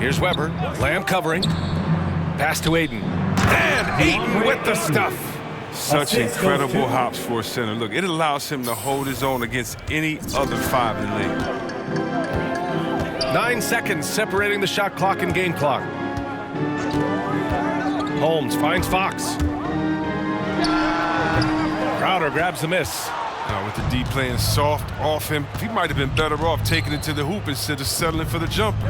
Speaker 12: Here's Weber, Lamb covering. Pass to Ayton. And Ayton with the stuff.
Speaker 15: Such incredible hops for a center. Look, it allows him to hold his own against any other 5 in the league.
Speaker 12: 9 seconds separating the shot clock and game clock. Holmes finds Fox. Crowder grabs the miss.
Speaker 15: With the D playing soft off him, he might have been better off taking it to the hoop instead of settling for the jumper.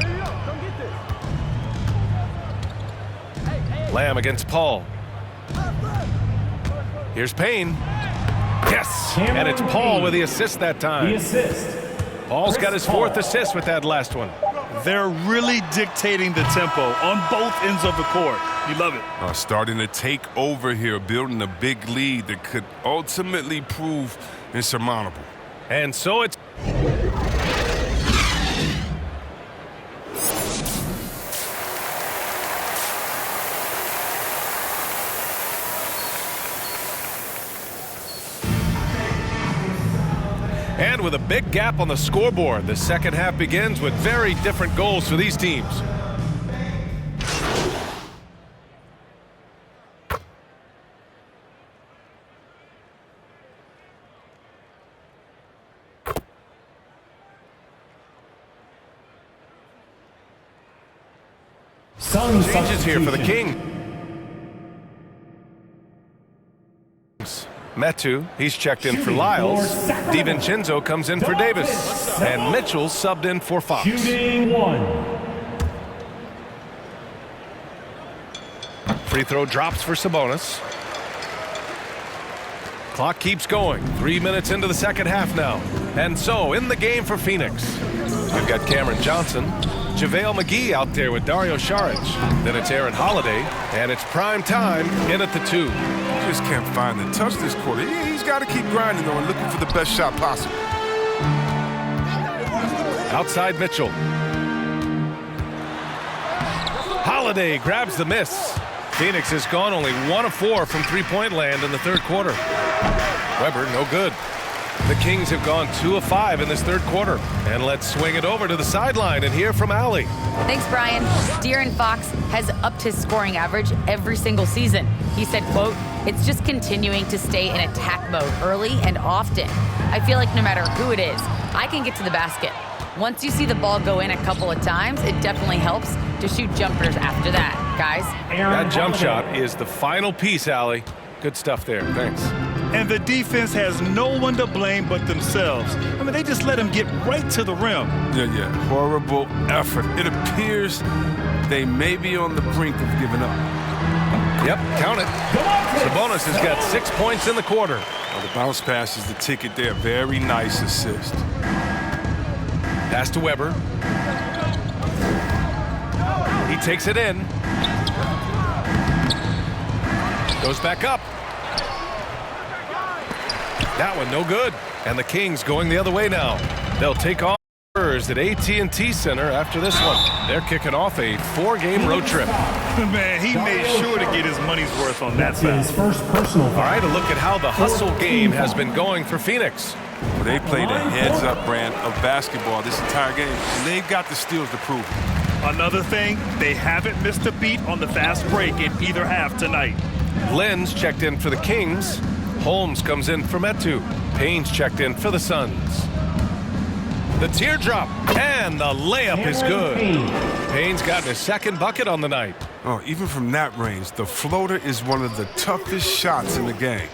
Speaker 12: Lamb against Paul. Here's Payne. Yes, and it's Paul with the assist that time.
Speaker 4: The assist.
Speaker 12: Paul's got his 4th assist with that last one.
Speaker 14: They're really dictating the tempo on both ends of the court. You love it.
Speaker 15: Starting to take over here, building a big lead that could ultimately prove insurmountable.
Speaker 12: And so it's... And with a big gap on the scoreboard, the second half begins with very different goals for these teams. Changes here for the King. Metu, he's checked in for Lyles. DiVincenzo comes in for Davis. And Mitchell subbed in for Fox.
Speaker 4: Shooting 1.
Speaker 12: Free throw drops for Sabonis. Clock keeps going. 3 minutes into the second half now. And so, in the game for Phoenix, we've got Cameron Johnson, JaVale McGee out there with Dario Saric. Then it's Aaron Holiday, and it's prime time in at the 2.
Speaker 15: Just can't find the touch this quarter. He's got to keep grinding, though, and looking for the best shot possible.
Speaker 12: Outside Mitchell. Holiday grabs the miss. Phoenix has gone only 1 of 4 from three-point land in the third quarter. Weber, no good. The Kings have gone 2 of 5 in this third quarter. And let's swing it over to the sideline and hear from Allie.
Speaker 13: Thanks, Brian. De'Aaron Fox has upped his scoring average every single season. He said, quote, "It's just continuing to stay in attack mode early and often. I feel like no matter who it is, I can get to the basket. Once you see the ball go in a couple of times, it definitely helps to shoot jumpers after that, guys."
Speaker 12: That jump shot is the final piece, Allie. Good stuff there. Thanks.
Speaker 14: And the defense has no one to blame but themselves. I mean, they just let him get right to the rim.
Speaker 15: Yeah. Horrible effort. It appears they may be on the brink of giving up.
Speaker 12: Yep, count it. Sabonis has got 6 points in the quarter.
Speaker 15: Well, the bounce pass is the ticket there. Very nice assist.
Speaker 12: Pass to Weber. He takes it in. Goes back up. That one no good. And the Kings going the other way now. They'll take on Spurs at AT&T Center after this one. They're kicking off a 4-game road trip.
Speaker 14: Man, he made sure to get his money's worth on that foul.
Speaker 4: His first personal foul.
Speaker 12: All right, a look at how the hustle game has been going for Phoenix.
Speaker 15: Well, they played a heads-up brand of basketball this entire game, and they've got the steals to prove it.
Speaker 14: Another thing, they haven't missed a beat on the fast break in either half tonight.
Speaker 12: Lynn's checked in for the Kings. Holmes comes in for Metu. Payne's checked in for the Suns. The teardrop, and the layup is good. Payne's gotten his second bucket on the night.
Speaker 15: Oh, even from that range, the floater is one of the toughest shots in the game.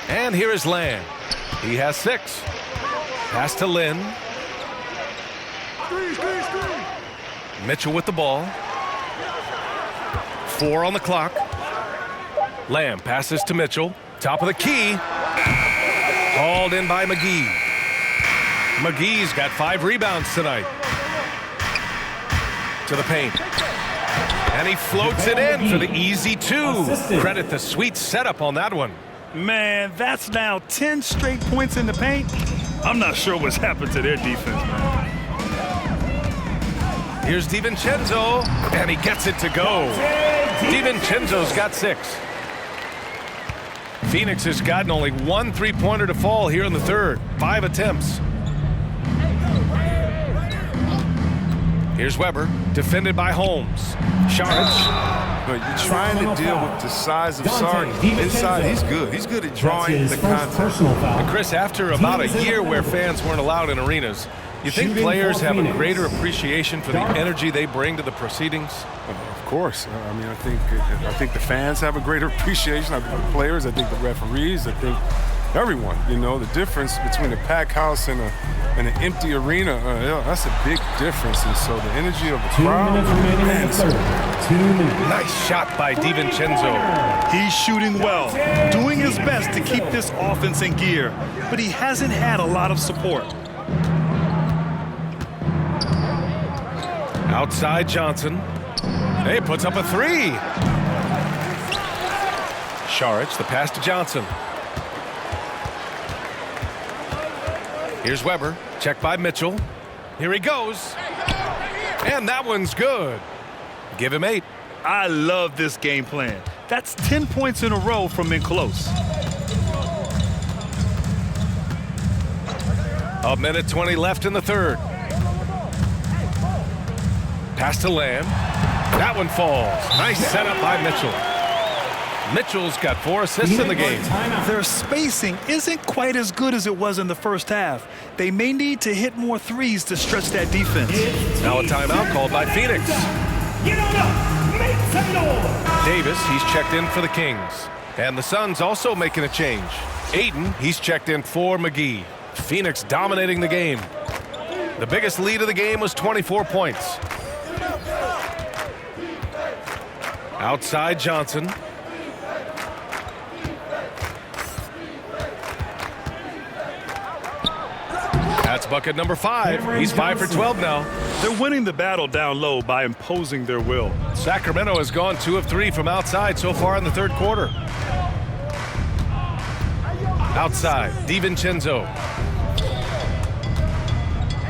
Speaker 12: And here is Lamb. He has 6. Pass to Lynn. Mitchell with the ball. 4 on the clock. Lamb passes to Mitchell. Top of the key. Hauled in by McGee. McGee's got 5 rebounds tonight. To the paint. And he floats it in for the easy 2. Credit the sweet setup on that one.
Speaker 14: Man, that's now 10 straight points in the paint. I'm not sure what's happened to their defense, man.
Speaker 12: Here's DiVincenzo, and he gets it to go. DiVincenzo's got 6. Phoenix has gotten only 1 3-pointer to fall here in the third. 5 attempts. Here's Weber, defended by Holmes. Saric.
Speaker 15: But you're trying to deal with the size of Sarge. Inside, he's good. He's good at drawing the contact.
Speaker 12: And Chris, after about a year where fans weren't allowed in arenas, you think players have a greater appreciation for the energy they bring to the proceedings?
Speaker 15: Of course. I mean, I think the fans have a greater appreciation. I think the players, I think the referees, I think everyone. You know, the difference between a packed house and an empty arena, that's a big difference. And so the energy of the crowd, man,
Speaker 4: 2 minutes.
Speaker 12: Nice shot by DiVincenzo.
Speaker 14: He's shooting well, doing his best to keep this offense in gear, but he hasn't had a lot of support.
Speaker 12: Outside Johnson. He puts up a 3. Saric, the pass to Johnson. Here's Weber, checked by Mitchell. Here he goes. And that one's good. Give him 8.
Speaker 14: I love this game plan. That's 10 points in a row from in close.
Speaker 12: A minute 20 left in the third. Pass to Lamb. That one falls. Nice setup by Mitchell. Mitchell's got 4 assists in the game.
Speaker 14: Their spacing isn't quite as good as it was in the first half. They may need to hit more threes to stretch that defense.
Speaker 12: Now a timeout called by Phoenix. Davis, he's checked in for the Kings. And the Suns also making a change. Ayton, he's checked in for McGee. Phoenix dominating the game. The biggest lead of the game was 24 points. Outside Johnson. That's bucket number 5. He's 5 for 12 now.
Speaker 14: They're winning the battle down low by imposing their will.
Speaker 12: Sacramento has gone 2 of 3 from outside so far in the third quarter. Outside, DiVincenzo.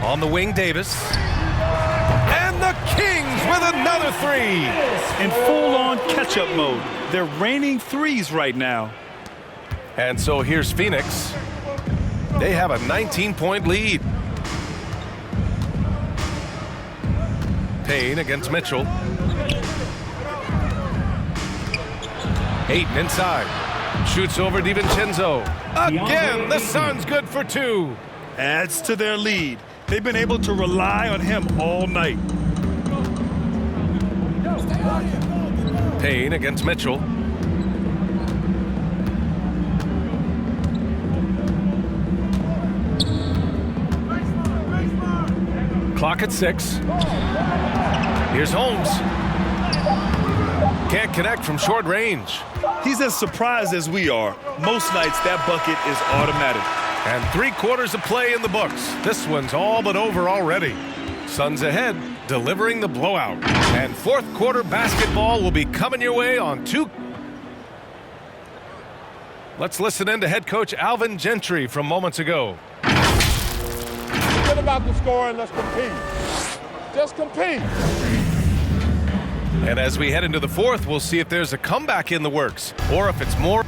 Speaker 12: On the wing, Davis. And the Kings with another 3.
Speaker 14: In full-on catch-up mode. They're raining threes right now.
Speaker 12: And so here's Phoenix. They have a 19-point lead. Payne against Mitchell. Ayton inside. Shoots over DiVincenzo. Again, the Suns good for 2.
Speaker 14: Adds to their lead. They've been able to rely on him all night.
Speaker 12: Payne against Mitchell. Clock at 6. Here's Holmes. Can't connect from short range.
Speaker 14: He's as surprised as we are. Most nights that bucket is automatic.
Speaker 12: And 3 quarters of play in the books. This one's all but over already. Suns ahead, delivering the blowout. And fourth quarter basketball will be coming your way on 2. Let's listen in to head coach Alvin Gentry from moments ago.
Speaker 7: Forget about the score and let's compete. Just compete.
Speaker 12: And as we head into the fourth, we'll see if there's a comeback in the works or if it's more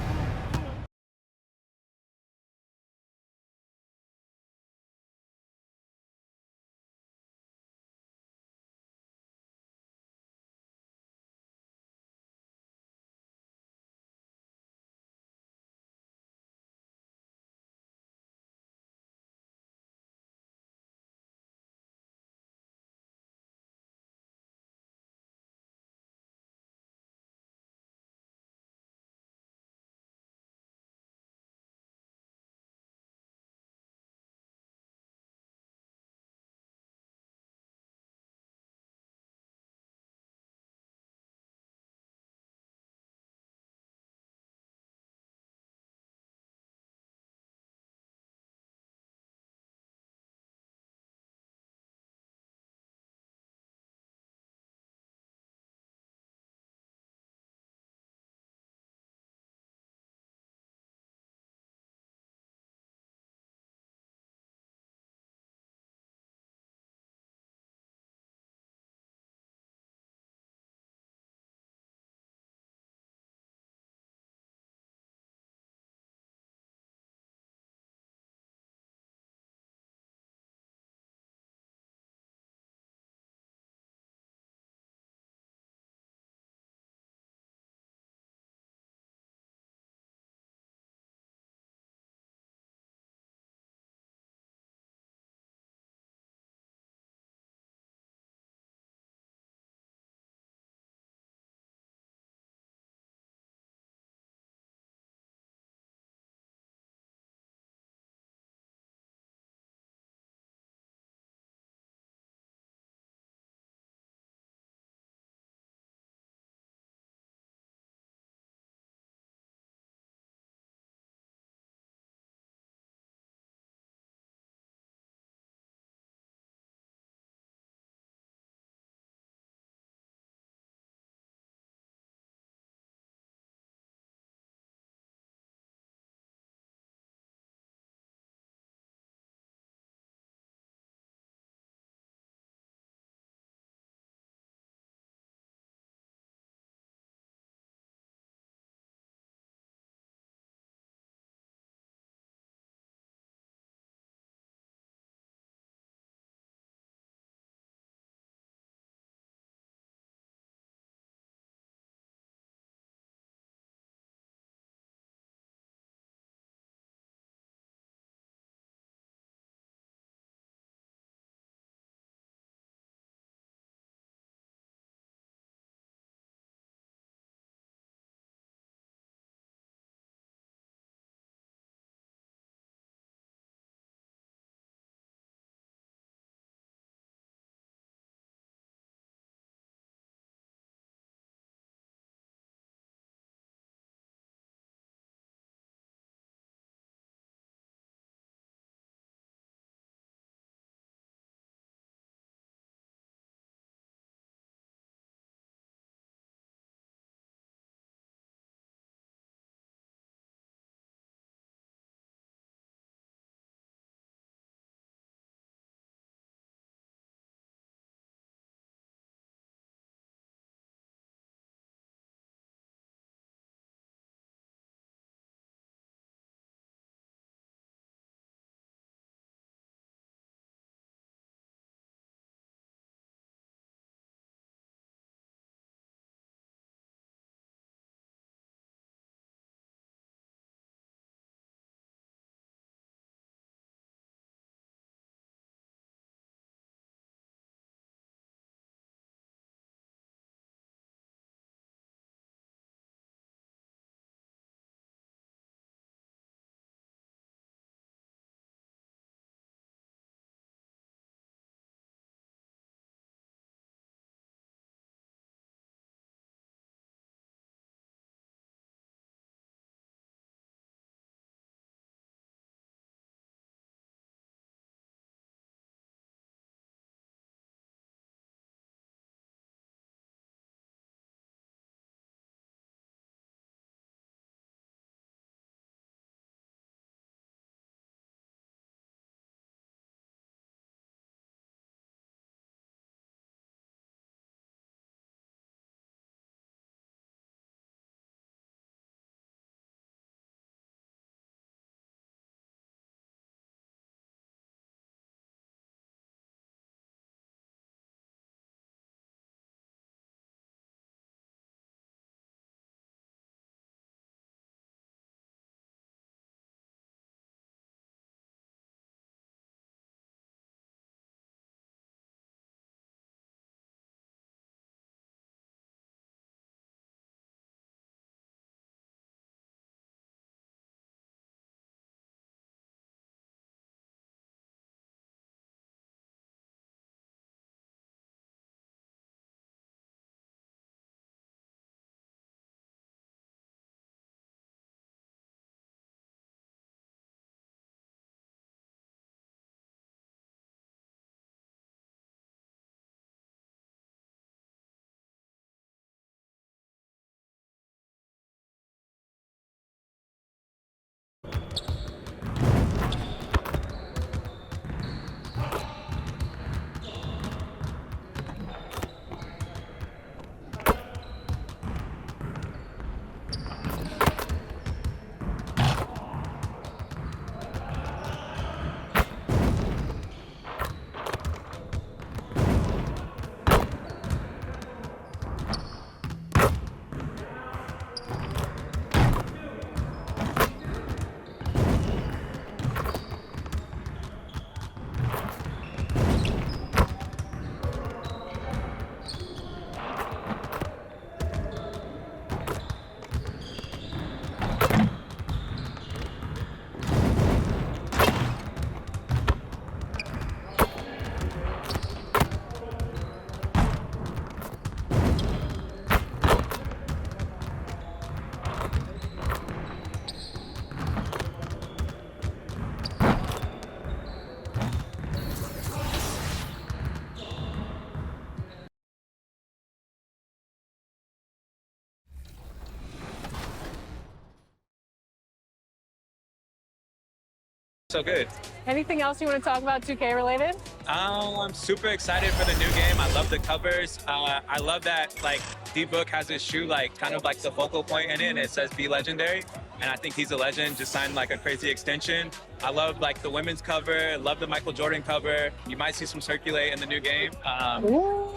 Speaker 16: So good.
Speaker 11: Anything else you want to talk about 2K related?
Speaker 16: I'm super excited for the new game. I love the covers. I love that like D-Book has his shoe like kind of like the focal point in it, and it says "Be Legendary," and I think he's a legend. Just signed like a crazy extension. I love like the women's cover. Love the Michael Jordan cover. You might see some circulate in the new game.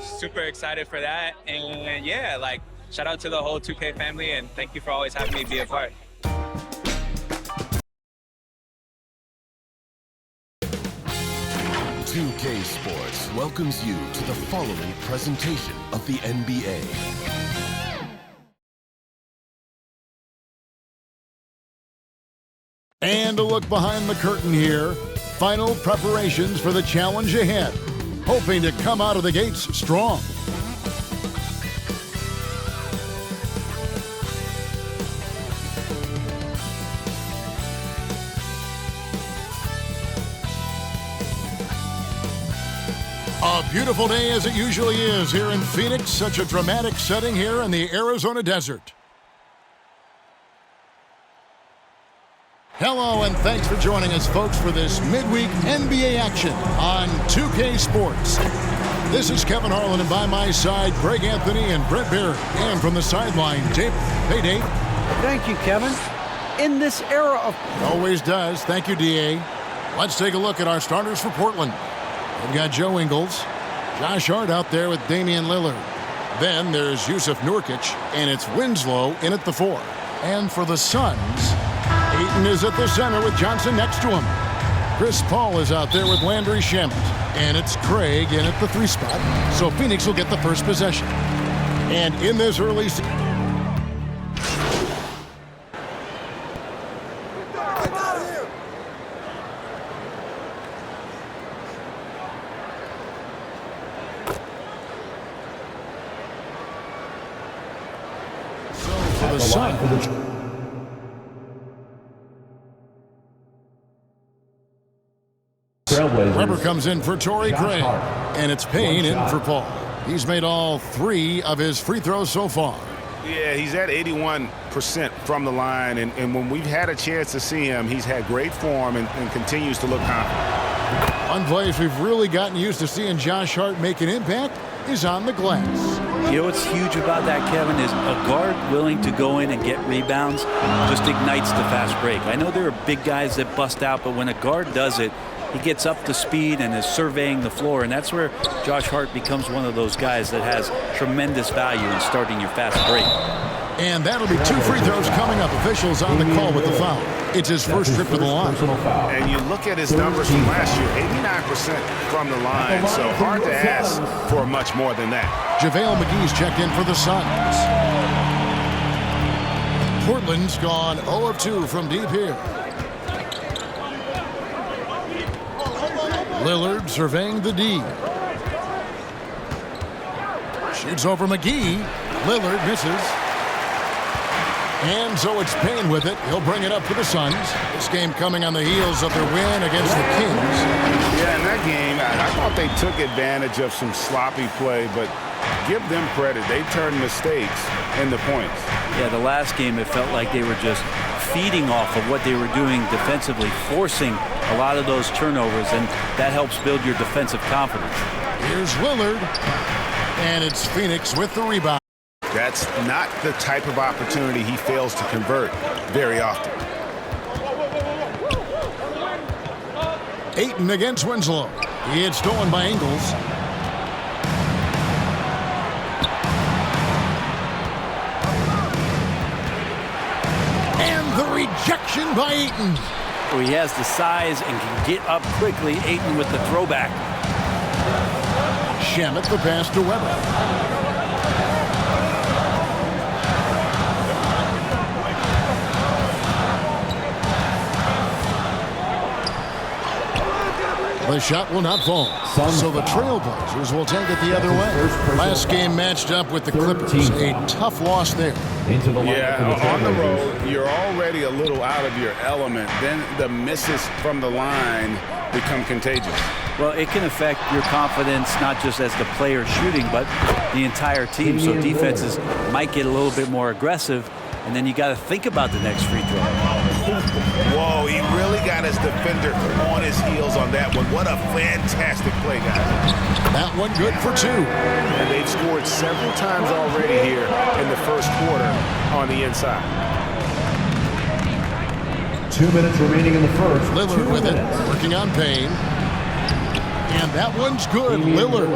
Speaker 16: Super excited for that, and yeah, like shout out to the whole 2K family, and thank you for always having me be a part.
Speaker 17: .2K Sports welcomes you to the following presentation of the NBA.
Speaker 1: And a look behind the curtain here. Final preparations for the challenge ahead. Hoping to come out of the gates strong. A beautiful day as it usually is here in Phoenix. Such a dramatic setting here in the Arizona desert. Hello and thanks for joining us, folks, for this midweek NBA action on 2K Sports. This is Kevin Harlan, and by my side, Greg Anthony and Brett Barrett. And from the sideline, Dave. Hey, Dave.
Speaker 2: Thank you, Kevin. In this era of...
Speaker 1: Always does. Thank you, DA. Let's take a look at our starters for Portland. We've got Joe Ingles, Josh Hart out there with Damian Lillard. Then there's Yusuf Nurkic, and it's Winslow in at the 4. And for the Suns, Ayton is at the center with Johnson next to him. Chris Paul is out there with Landry Shamet. And it's Craig in at the 3 spot. So Phoenix will get the first possession. And in this early... for the Suns. Weber comes in for Torrey Craig, and it's Payne in for Paul. He's made all 3 of his free throws so far.
Speaker 3: Yeah, he's at 81% from the line, and when we've had a chance to see him, he's had great form and continues to look confident.
Speaker 1: One place we've really gotten used to seeing Josh Hart make an impact is on the glass.
Speaker 18: You know what's huge about that, Kevin, is a guard willing to go in and get rebounds just ignites the fast break. I know there are big guys that bust out, but when a guard does it, he gets up to speed and is surveying the floor, and that's where Josh Hart becomes one of those guys that has tremendous value in starting your fast break.
Speaker 1: And that'll be 2 free throws coming up. Officials on the call with the foul. It's his first trip to the line.
Speaker 3: And you look at his numbers from last year, 89% from the line, so hard to ask for much more than that.
Speaker 1: JaVale McGee's checked in for the Suns. Portland's gone 0 of 2 from deep here. Lillard surveying the D. Shoots over McGee. Lillard misses. And so it's Payne with it. He'll bring it up for the Suns. This game coming on the heels of their win against the Kings.
Speaker 3: Yeah, in that game, I thought they took advantage of some sloppy play, but give them credit. They turned mistakes into points.
Speaker 18: Yeah, the last game, it felt like they were just feeding off of what they were doing defensively, forcing a lot of those turnovers, and that helps build your defensive confidence.
Speaker 1: Here's Lillard, and it's Phoenix with the rebound.
Speaker 3: That's not the type of opportunity he fails to convert very often.
Speaker 1: Ayton against Winslow. He had stolen by Ingles. And the rejection by Ayton.
Speaker 18: Well, he has the size and can get up quickly. Ayton with the throwback.
Speaker 1: Shamet the pass to Weber. The shot will not fall. So the Trailblazers will take it the other way. Last game matched up with the Clippers. A tough loss there.
Speaker 3: Yeah, on the road, you're already a little out of your element. Then the misses from the line become contagious.
Speaker 18: Well, it can affect your confidence, not just as the player shooting, but the entire team. So defenses might get a little bit more aggressive, and then you got to think about the next free throw.
Speaker 3: Whoa, he really got his defender on his heels on that one. What a fantastic play, guys.
Speaker 1: That one good for 2.
Speaker 3: And they've scored several times already here in the first quarter on the inside.
Speaker 4: 2 minutes remaining in the first.
Speaker 1: Lillard with it, working on Payne. And that one's good, Lillard.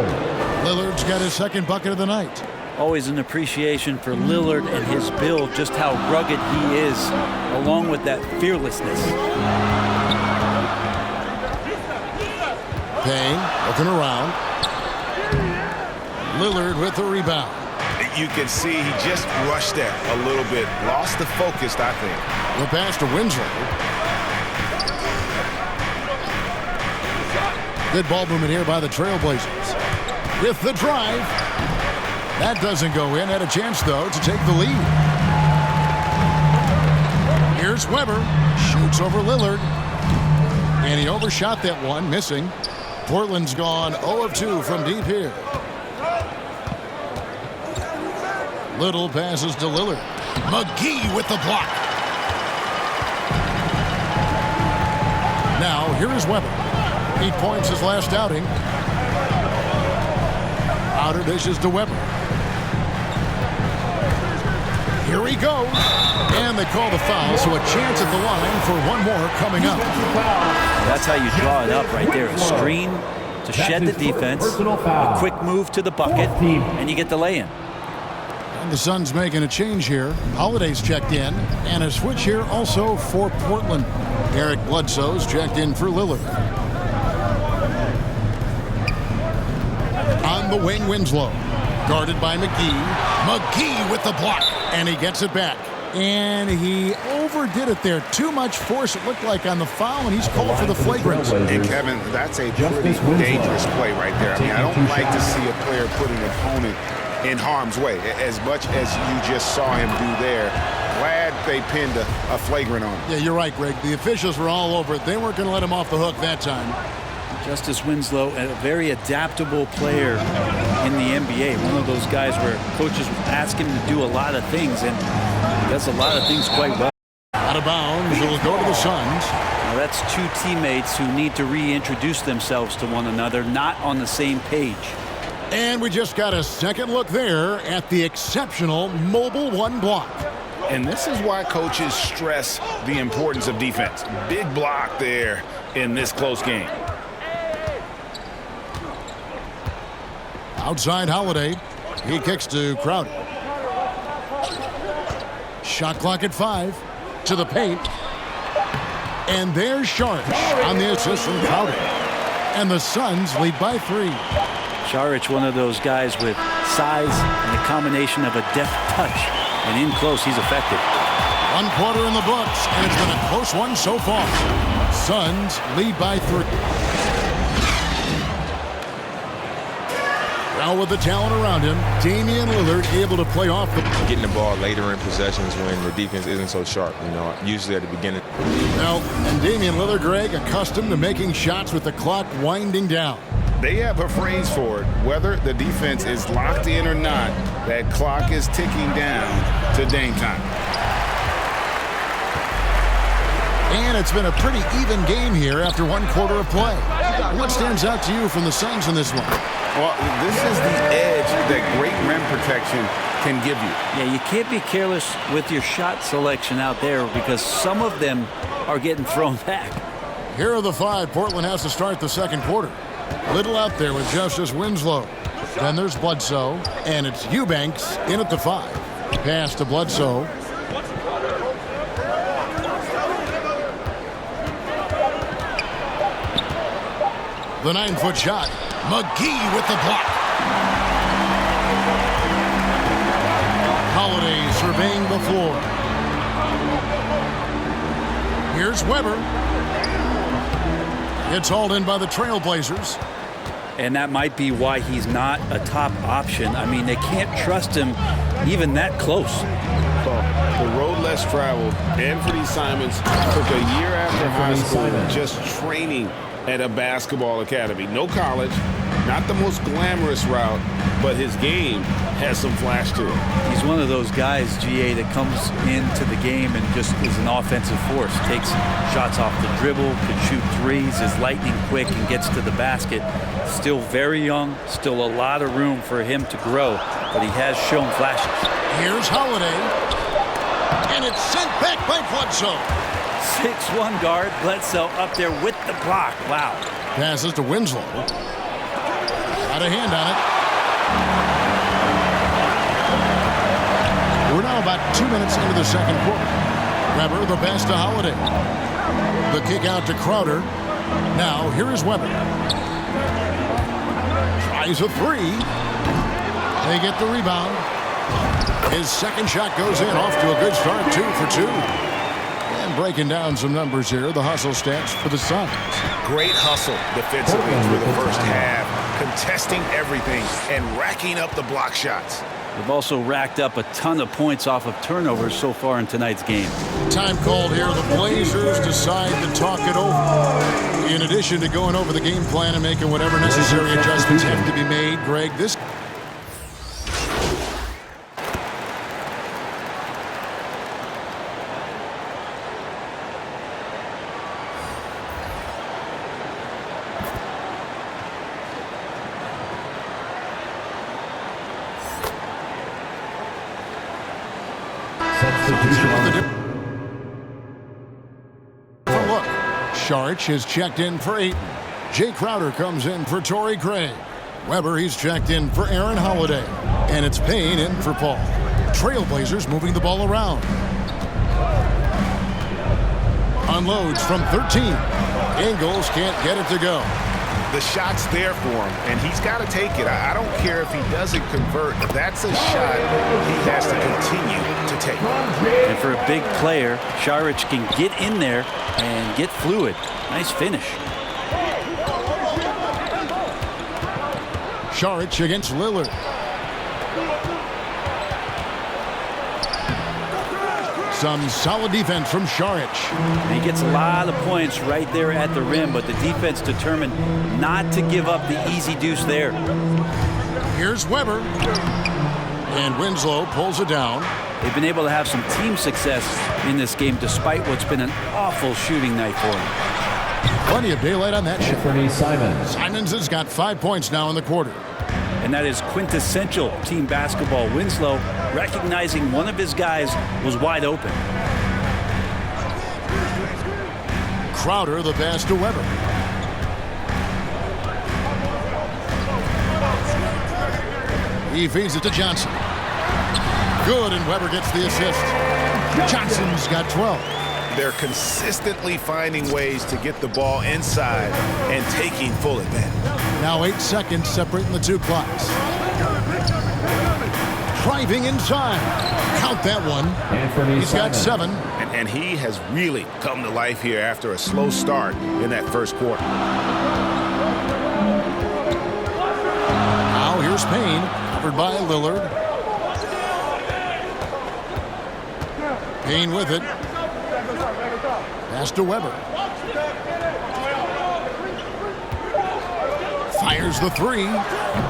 Speaker 1: Lillard's got his second bucket of the night.
Speaker 18: Always an appreciation for Lillard and his build, just how rugged he is, along with that fearlessness.
Speaker 1: Payne looking around. Lillard with the rebound.
Speaker 3: You can see he just rushed that a little bit. Lost the focus, I think.
Speaker 1: The pass to Winslow. Good ball movement here by the Trailblazers. With the drive. That doesn't go in. Had a chance, though, to take the lead. Here's Weber. Shoots over Lillard. And he overshot that one, missing. Portland's gone 0 of 2 from deep here. Little passes to Lillard. McGee with the block. Now, here is Weber. 8 points his last outing. Outer dishes to Weber. Here he goes. And they call the foul, so a chance at the line for one more coming up.
Speaker 18: That's how you draw it up right there. A screen to shed the defense, a quick move to the bucket, and you get the lay-in.
Speaker 1: And the Suns making a change here. Holiday's checked in, and a switch here also for Portland. Eric Bledsoe's checked in for Lillard. On the wing, Winslow. Guarded by McGee. McGee with the block, and he gets it back. And he overdid it there. Too much force, it looked like, on the foul, and he's called for the flagrant.
Speaker 3: And Kevin, that's a pretty dangerous play right there. I mean, I don't like to see a player put an opponent in harm's way, as much as you just saw him do there. Glad they pinned a flagrant on him.
Speaker 1: Yeah, you're right, Greg. The officials were all over it. They weren't going to let him off the hook that time.
Speaker 18: Justice Winslow, a very adaptable player in the NBA. One of those guys where coaches ask him to do a lot of things, and he does a lot of things quite well.
Speaker 1: Out of bounds, it'll go to the Suns.
Speaker 18: Now that's two teammates who need to reintroduce themselves to one another, not on the same page.
Speaker 1: And we just got a second look there at the exceptional mobile one block.
Speaker 3: And this is why coaches stress the importance of defense. Big block there in this close game.
Speaker 1: Outside Holiday. He kicks to Crowder. Shot clock at 5. To the paint. And there's Sharp on the assist from Crowder. And the Suns lead by 3.
Speaker 18: Saric, one of those guys with size and the combination of a deft touch. And in close, he's effective.
Speaker 1: 1 quarter in the books, and it's been a close one so far. Suns lead by 3. Now with the talent around him, Damian Lillard able to play off the...
Speaker 19: Getting the ball later in possessions when the defense isn't so sharp, you know, usually at the beginning.
Speaker 1: Now, and Damian Lillard, Greg, accustomed to making shots with the clock winding down.
Speaker 3: They have a phrase for it. Whether the defense is locked in or not, that clock is ticking down to Dame time.
Speaker 1: And it's been a pretty even game here after 1 quarter of play. What stands out to you from the Suns in this one?
Speaker 3: Well, this is the edge that great rim protection can give you.
Speaker 18: Yeah, you can't be careless with your shot selection out there because some of them are getting thrown back.
Speaker 1: Here are the 5 Portland has to start the second quarter. Little out there with Justice Winslow. Then there's Bledsoe, and it's Eubanks in at the 5. Pass to Bledsoe. The 9-foot shot. McGee with the block. Holiday surveying the floor. Here's Weber. It's hauled in by the Trailblazers.
Speaker 18: And that might be why he's not a top option. I mean, they can't trust him even that close.
Speaker 3: The road less traveled. Anthony Simons took a year after high school just training at a basketball academy. No college, Not the most glamorous route, but his game has some flash to it.
Speaker 18: He's one of those guys, GA, that comes into the game and just is an offensive force. Takes shots off the dribble, can shoot threes, is lightning quick, and gets to the basket. Still very young, still a lot of room for him to grow, but he has shown flashes.
Speaker 1: Here's Holiday, and it's sent back by Bledsoe.
Speaker 18: 6'1" guard, Bledsoe up there with the block. Wow.
Speaker 1: Passes to Winslow. Got a hand on it. We're now about 2 minutes into the second quarter. Weber, the pass to Holiday. The kick out to Crowder. Now, here is Weber. Tries a three. They get the rebound. His second shot goes in, off to a good start, 2 for 2. And breaking down some numbers here, the hustle stats for the Suns.
Speaker 3: Great hustle defensively through the first half, contesting everything and racking up the block shots.
Speaker 18: They've also racked up a ton of points off of turnovers so far in tonight's game.
Speaker 1: Time called here. The Blazers decide to talk it over. In addition to going over the game plan and making whatever necessary adjustments have to be made, Greg, this... Look, Sharch is checked in for Ayton. Jay Crowder comes in for Torrey Craig. Weber, he's checked in for Aaron Holiday. And it's Payne in for Paul. Trailblazers moving the ball around. Unloads from 13. Ingles can't get it to go.
Speaker 3: The shot's there for him, and he's got to take it. I don't care if he doesn't convert. That's a shot he has to continue to take.
Speaker 18: And for a big player, Saric can get in there and get fluid. Nice finish.
Speaker 1: Saric against Lillard. Some solid defense from Saric.
Speaker 18: He gets a lot of points right there at the rim, but the defense determined not to give up the easy deuce there.
Speaker 1: Here's Weber. And Winslow pulls it down.
Speaker 18: They've been able to have some team success in this game despite what's been an awful shooting night for them.
Speaker 1: Plenty of daylight on that shot.
Speaker 4: Simons.
Speaker 1: Simons has got 5 points now in the quarter.
Speaker 18: And that is quintessential team basketball. Winslow recognizing one of his guys was wide open.
Speaker 1: Crowder, the pass to Weber. He feeds it to Johnson. Good, and Weber gets the assist. Johnson's got 12.
Speaker 3: They're consistently finding ways to get the ball inside and taking full advantage.
Speaker 1: Now 8 seconds separating the two clocks. Driving inside. Count that one. He's got 7.
Speaker 3: And he has really come to life here after a slow start in that first quarter.
Speaker 1: Now here's Payne, covered by Lillard. Payne with it. Pass to Weber. Fires the three,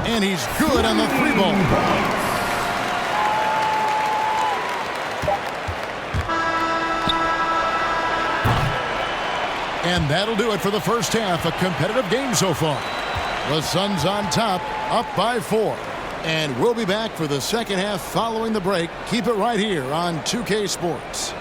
Speaker 1: and he's good on the three ball. And that'll do it for the first half. A competitive game so far. The Suns on top, up by 4. And we'll be back for the second half following the break. Keep it right here on 2K Sports.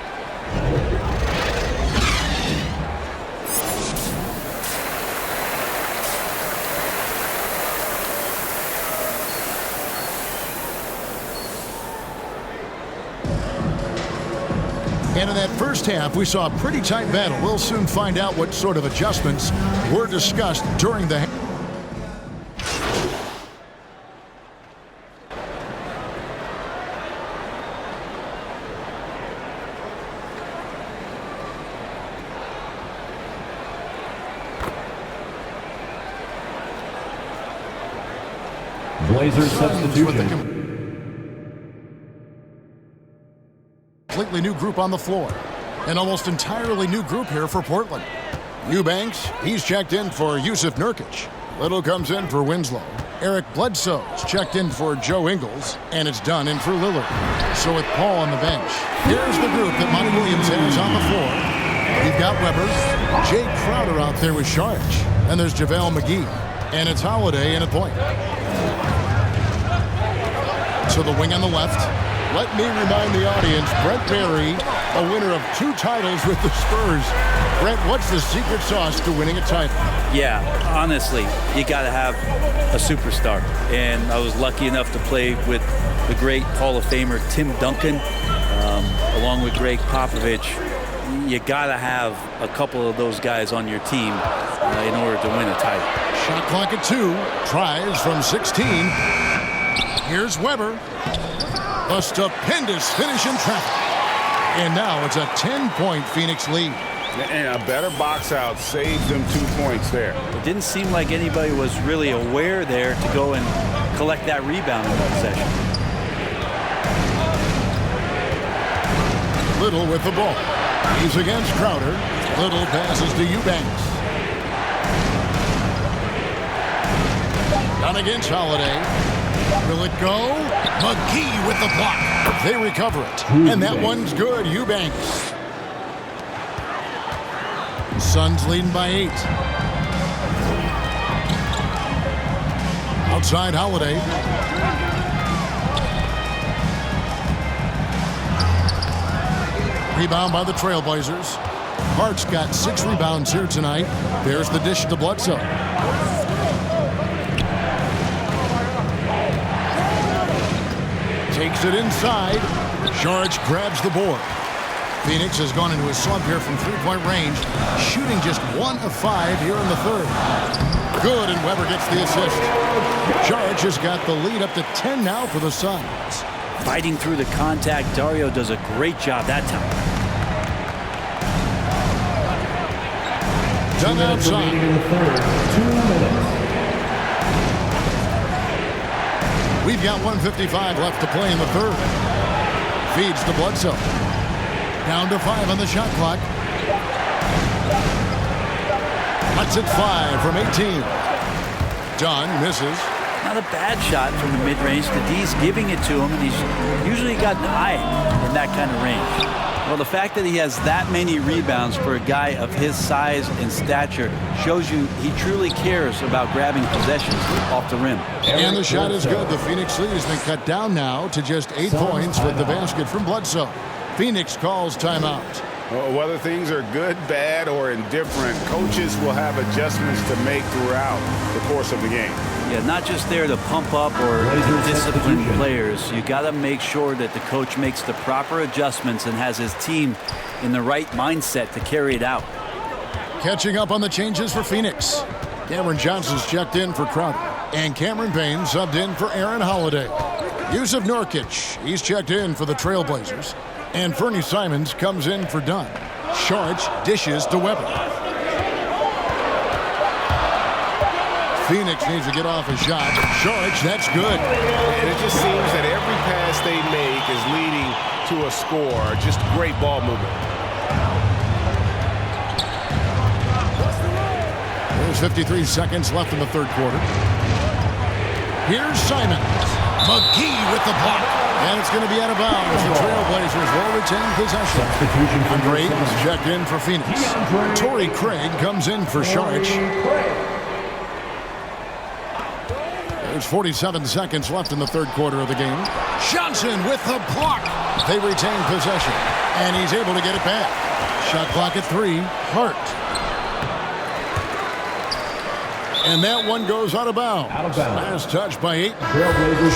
Speaker 1: And in that first half, we saw a pretty tight battle. We'll soon find out what sort of adjustments were discussed during the
Speaker 4: Blazers substitution.
Speaker 1: Completely new group on the floor. An almost entirely new group here for Portland. Eubanks, he's checked in for Yusuf Nurkic. Little comes in for Winslow. Eric Bledsoe's checked in for Joe Ingles, and it's done in for Lillard. So with Paul on the bench, here's the group that Monty Williams has on the floor. We've got Weber, Jay Crowder out there with Sharch, and there's JaVale McGee, and it's Holiday in at point. To the wing on the left. Let me remind the audience, Brent Barry, a winner of 2 titles with the Spurs. Brent, what's the secret sauce to winning a title?
Speaker 18: Yeah, honestly, you got to have a superstar. And I was lucky enough to play with the great Hall of Famer Tim Duncan, along with Greg Popovich. You got to have a couple of those guys on your team in order to win a title.
Speaker 1: Shot clock at 2. Tries from 16. Here's Weber. A stupendous finish in traffic. And now it's a 10-point Phoenix lead.
Speaker 3: And a better box out saves them 2 points there.
Speaker 18: It didn't seem like anybody was really aware there to go and collect that rebound in that possession.
Speaker 1: Little with the ball. He's against Crowder. Little passes to Eubanks. Down against Holiday. Will it go? McGee with the block. They recover it. And that one's good. Eubanks. Suns leading by 8. Outside Holiday. Rebound by the Trailblazers. Hart's got 6 rebounds here tonight. There's the dish to Bledsoe. Takes it inside. Sharch grabs the board. Phoenix has gone into a slump here from 3-point range, shooting just 1 of 5 here in the third. Good, and Weber gets the assist. Sharch has got the lead up to 10 now for the Suns.
Speaker 18: Fighting through the contact, Dario does a great job that time.
Speaker 1: Done outside.
Speaker 4: 2 minutes.
Speaker 1: We've got 1:55 left to play in the third. Feeds to Bledsoe. Down to 5 on the shot clock. Cuts it 5 from 18. Dunn misses.
Speaker 18: Not a bad shot from the mid-range. The D's giving it to him, and he's usually gotten high in that kind of range. Well, the fact that he has that many rebounds for a guy of his size and stature shows you he truly cares about grabbing possessions off the rim.
Speaker 1: And the shot is good. The Phoenix lead has been cut down now to just 8 points with the basket from Bledsoe. Phoenix calls timeout.
Speaker 3: Well, whether things are good, bad, or indifferent, coaches will have adjustments to make throughout the course of the game.
Speaker 18: Yeah, not just there to pump up or discipline players. You got to make sure that the coach makes the proper adjustments and has his team in the right mindset to carry it out.
Speaker 1: Catching up on the changes for Phoenix. Cameron Johnson's checked in for Crowder. And Cameron Payne subbed in for Aaron Holiday. Yusuf Nurkic, he's checked in for the Trailblazers. And Fernie Simons comes in for Dunn. Sharch dishes to Weber. Phoenix needs to get off a shot. Sharch, that's good.
Speaker 3: And it just seems that every pass they make is leading to a score. Just great ball movement.
Speaker 1: There's 53 seconds left in the third quarter. Here's Simons. McGee with the block. And it's going to be out of bounds. The Trailblazers will retain possession. Andre is checked in for Phoenix. Torrey Craig comes in for Sharch. There's 47 seconds left in the third quarter of the game. Johnson with the block. They retain possession. And he's able to get it back. Shot clock at 3. Hart. And that one goes out of bounds. Last touch by 8.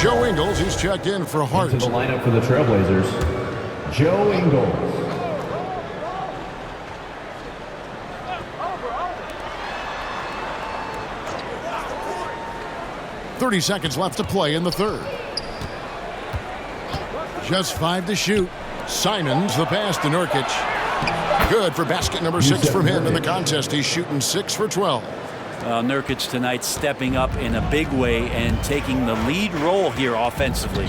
Speaker 1: Joe Ingles, he's checked in for Hart.
Speaker 4: Into the lineup for the Trailblazers, Joe Ingles.
Speaker 1: .30 seconds left to play in the third. Just 5 to shoot. Simons, the pass to Nurkic. Good for basket number 6 from him in the contest. He's shooting 6 for 12.
Speaker 18: Nurkic tonight stepping up in a big way and taking the lead role here offensively.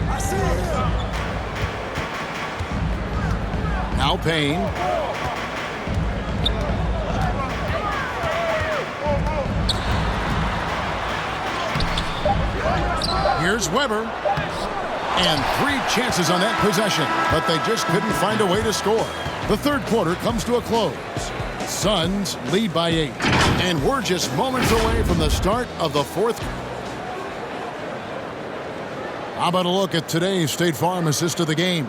Speaker 1: Now Payne. Here's Weber. And 3 chances on that possession, but they just couldn't find a way to score. The third quarter comes to a close. Suns lead by 8. And we're just moments away from the start of the fourth. How about a look at today's State Farm assist of the game?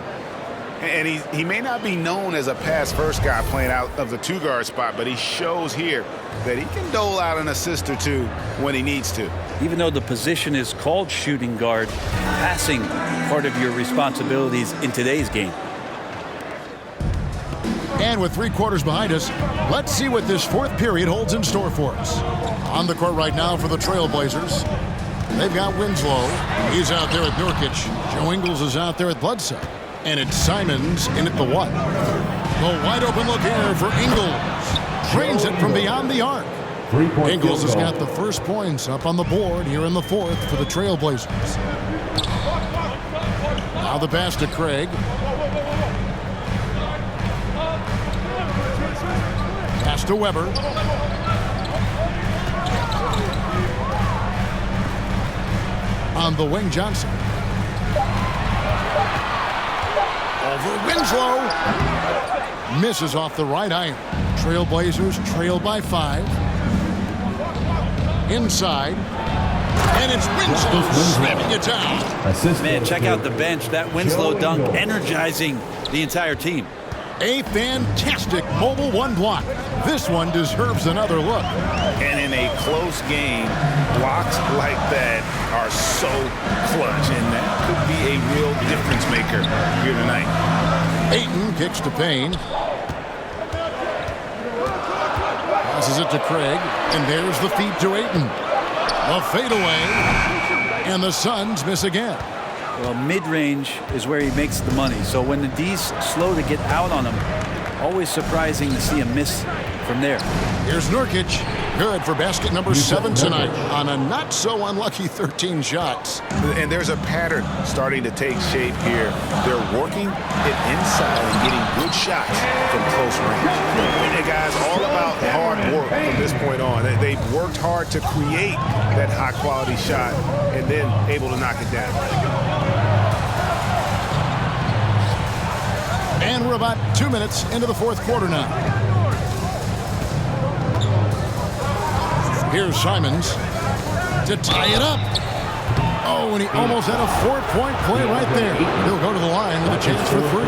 Speaker 3: And he may not be known as a pass-first guy playing out of the 2-guard spot, but he shows here that he can dole out an assist or 2 when he needs to.
Speaker 18: Even though the position is called shooting guard, passing part of your responsibilities in today's game.
Speaker 1: And with 3 quarters behind us, let's see what this fourth period holds in store for us. On the court right now for the Trailblazers, they've got Winslow. He's out there at Nurkic. Joe Ingles is out there at Bledsoe. And it's Simons in at the 1. The wide open look here for Ingles. Drains it from beyond the arc. Ingles has got the first points up on the board here in the fourth for the Trailblazers. Now the pass to Craig. Pass to Weber. On the wing, Johnson. Over Winslow. Misses off the right iron. Trailblazers trail by 5. Inside. And it's Winslow slamming it down.
Speaker 18: Man, check out the bench. That Winslow dunk energizing the entire team.
Speaker 1: A fantastic mobile 1 block. This one deserves another look.
Speaker 3: And in a close game, blocks like that are so clutch, and that could be a real difference maker here tonight.
Speaker 1: Ayton kicks to Payne. Passes it to Craig, and there's the feed to Ayton. A fadeaway, and the Suns miss again.
Speaker 18: Well, mid-range is where he makes the money. So when the D's slow to get out on him, always surprising to see him miss from there.
Speaker 1: Here's Nurkic. Good for basket number 7 tonight on a not-so-unlucky 13 shots.
Speaker 3: And there's a pattern starting to take shape here. They're working it inside and getting good shots from close range. And guys, all about hard work from this point on. They've worked hard to create that high-quality shot and then able to knock it down.
Speaker 1: And we're about 2 minutes into the fourth quarter now. Here's Simons to tie it up. Oh, and he almost had a 4-point play right there. He'll go to the line with a chance for 3.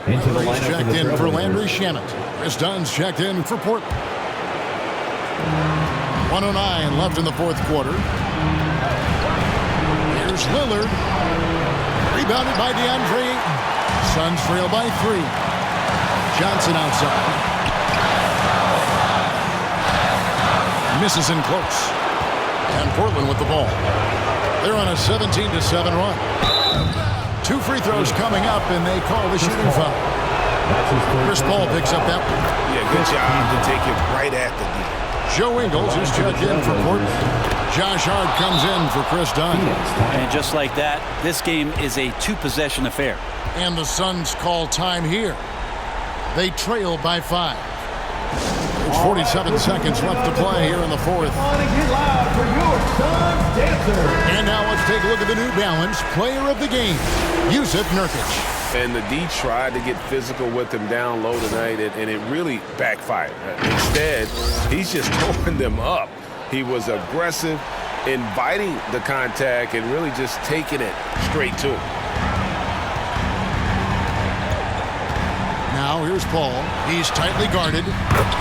Speaker 1: He's checked in for Landry Shamet. Chris Dunn's checked in for Portland. 1:09 left in the fourth quarter. Here's Lillard. Rebounded by DeAndre Ayton. Suns trail by 3. Johnson outside. Misses in close. And Portland with the ball. They're on a 17-7 run. 2 free throws coming up, and they call the shooting foul. Chris Paul picks up that one.
Speaker 3: Yeah, good job to take it right at the D.
Speaker 1: Joe Ingles is checked in for Portland. Josh Hart comes in for Chris Dunn.
Speaker 18: And just like that, this game is a 2-possession affair.
Speaker 1: And the Suns call time here. They trail by 5. There's 47 seconds left to play here in the fourth. And now let's take a look at the New Balance player of the game, Yusuf Nurkic.
Speaker 3: And the D tried to get physical with him down low tonight, and it really backfired. Instead, he's just throwing them up. He was aggressive, inviting the contact, and really just taking it straight to him.
Speaker 1: Now here's Paul. He's tightly guarded.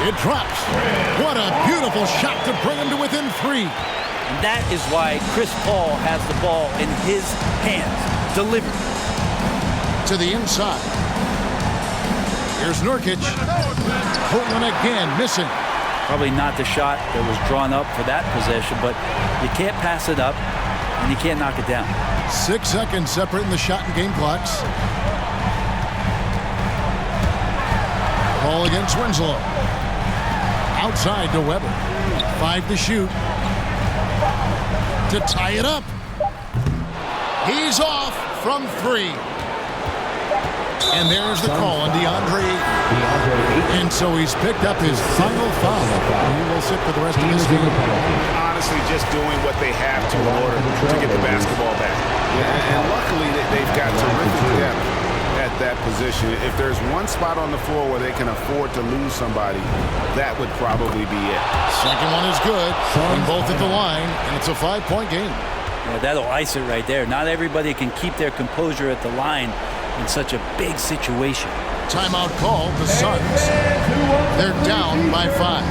Speaker 1: It drops. What a beautiful shot to bring him to within 3.
Speaker 18: And that is why Chris Paul has the ball in his hands. Delivered.
Speaker 1: To the inside. Here's Nurkic. Portland again missing.
Speaker 18: Probably not the shot that was drawn up for that possession, but you can't pass it up and you can't knock it down.
Speaker 1: 6 seconds separating the shot and game clocks. Ball against Winslow. Outside to Weber. 5 to shoot. To tie it up. He's off from 3. And there's the call on DeAndre. And so he's picked up his final foul. He will sit for the rest of this game.
Speaker 3: Honestly, just doing what they have to in order to get the basketball back. And luckily, they've got terrific depth at that position. If there's one spot on the floor where they can afford to lose somebody, that would probably be it.
Speaker 1: Second one is good. And both at the line, and it's a 5-point game.
Speaker 18: Yeah, that'll ice it right there. Not everybody can keep their composure at the line in such a big situation.
Speaker 1: Timeout called. The Suns. They're down by 5.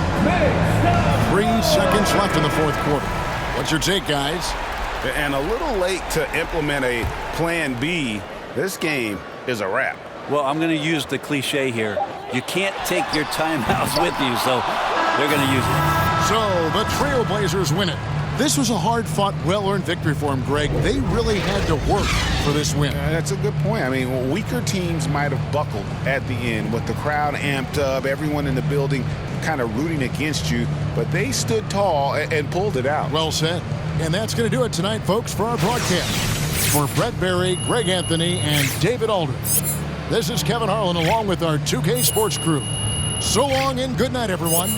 Speaker 1: 3 seconds left in the fourth quarter. What's your take, guys?
Speaker 3: And a little late to implement a plan B. This game is a wrap.
Speaker 18: Well, I'm going to use the cliche here. You can't take your timeouts with you, so they're going to use it.
Speaker 1: So the Trailblazers win it. This was a hard-fought, well-earned victory for them, Greg. They really had to work for this win.
Speaker 3: That's a good point. I mean, weaker teams might have buckled at the end with the crowd amped up, everyone in the building kind of rooting against you, but they stood tall and pulled it out.
Speaker 1: Well said. And that's going to do it tonight, folks, for our broadcast. For Brett Berry, Greg Anthony, and David Aldridge, this is Kevin Harlan along with our 2K Sports crew. So long and good night, everyone.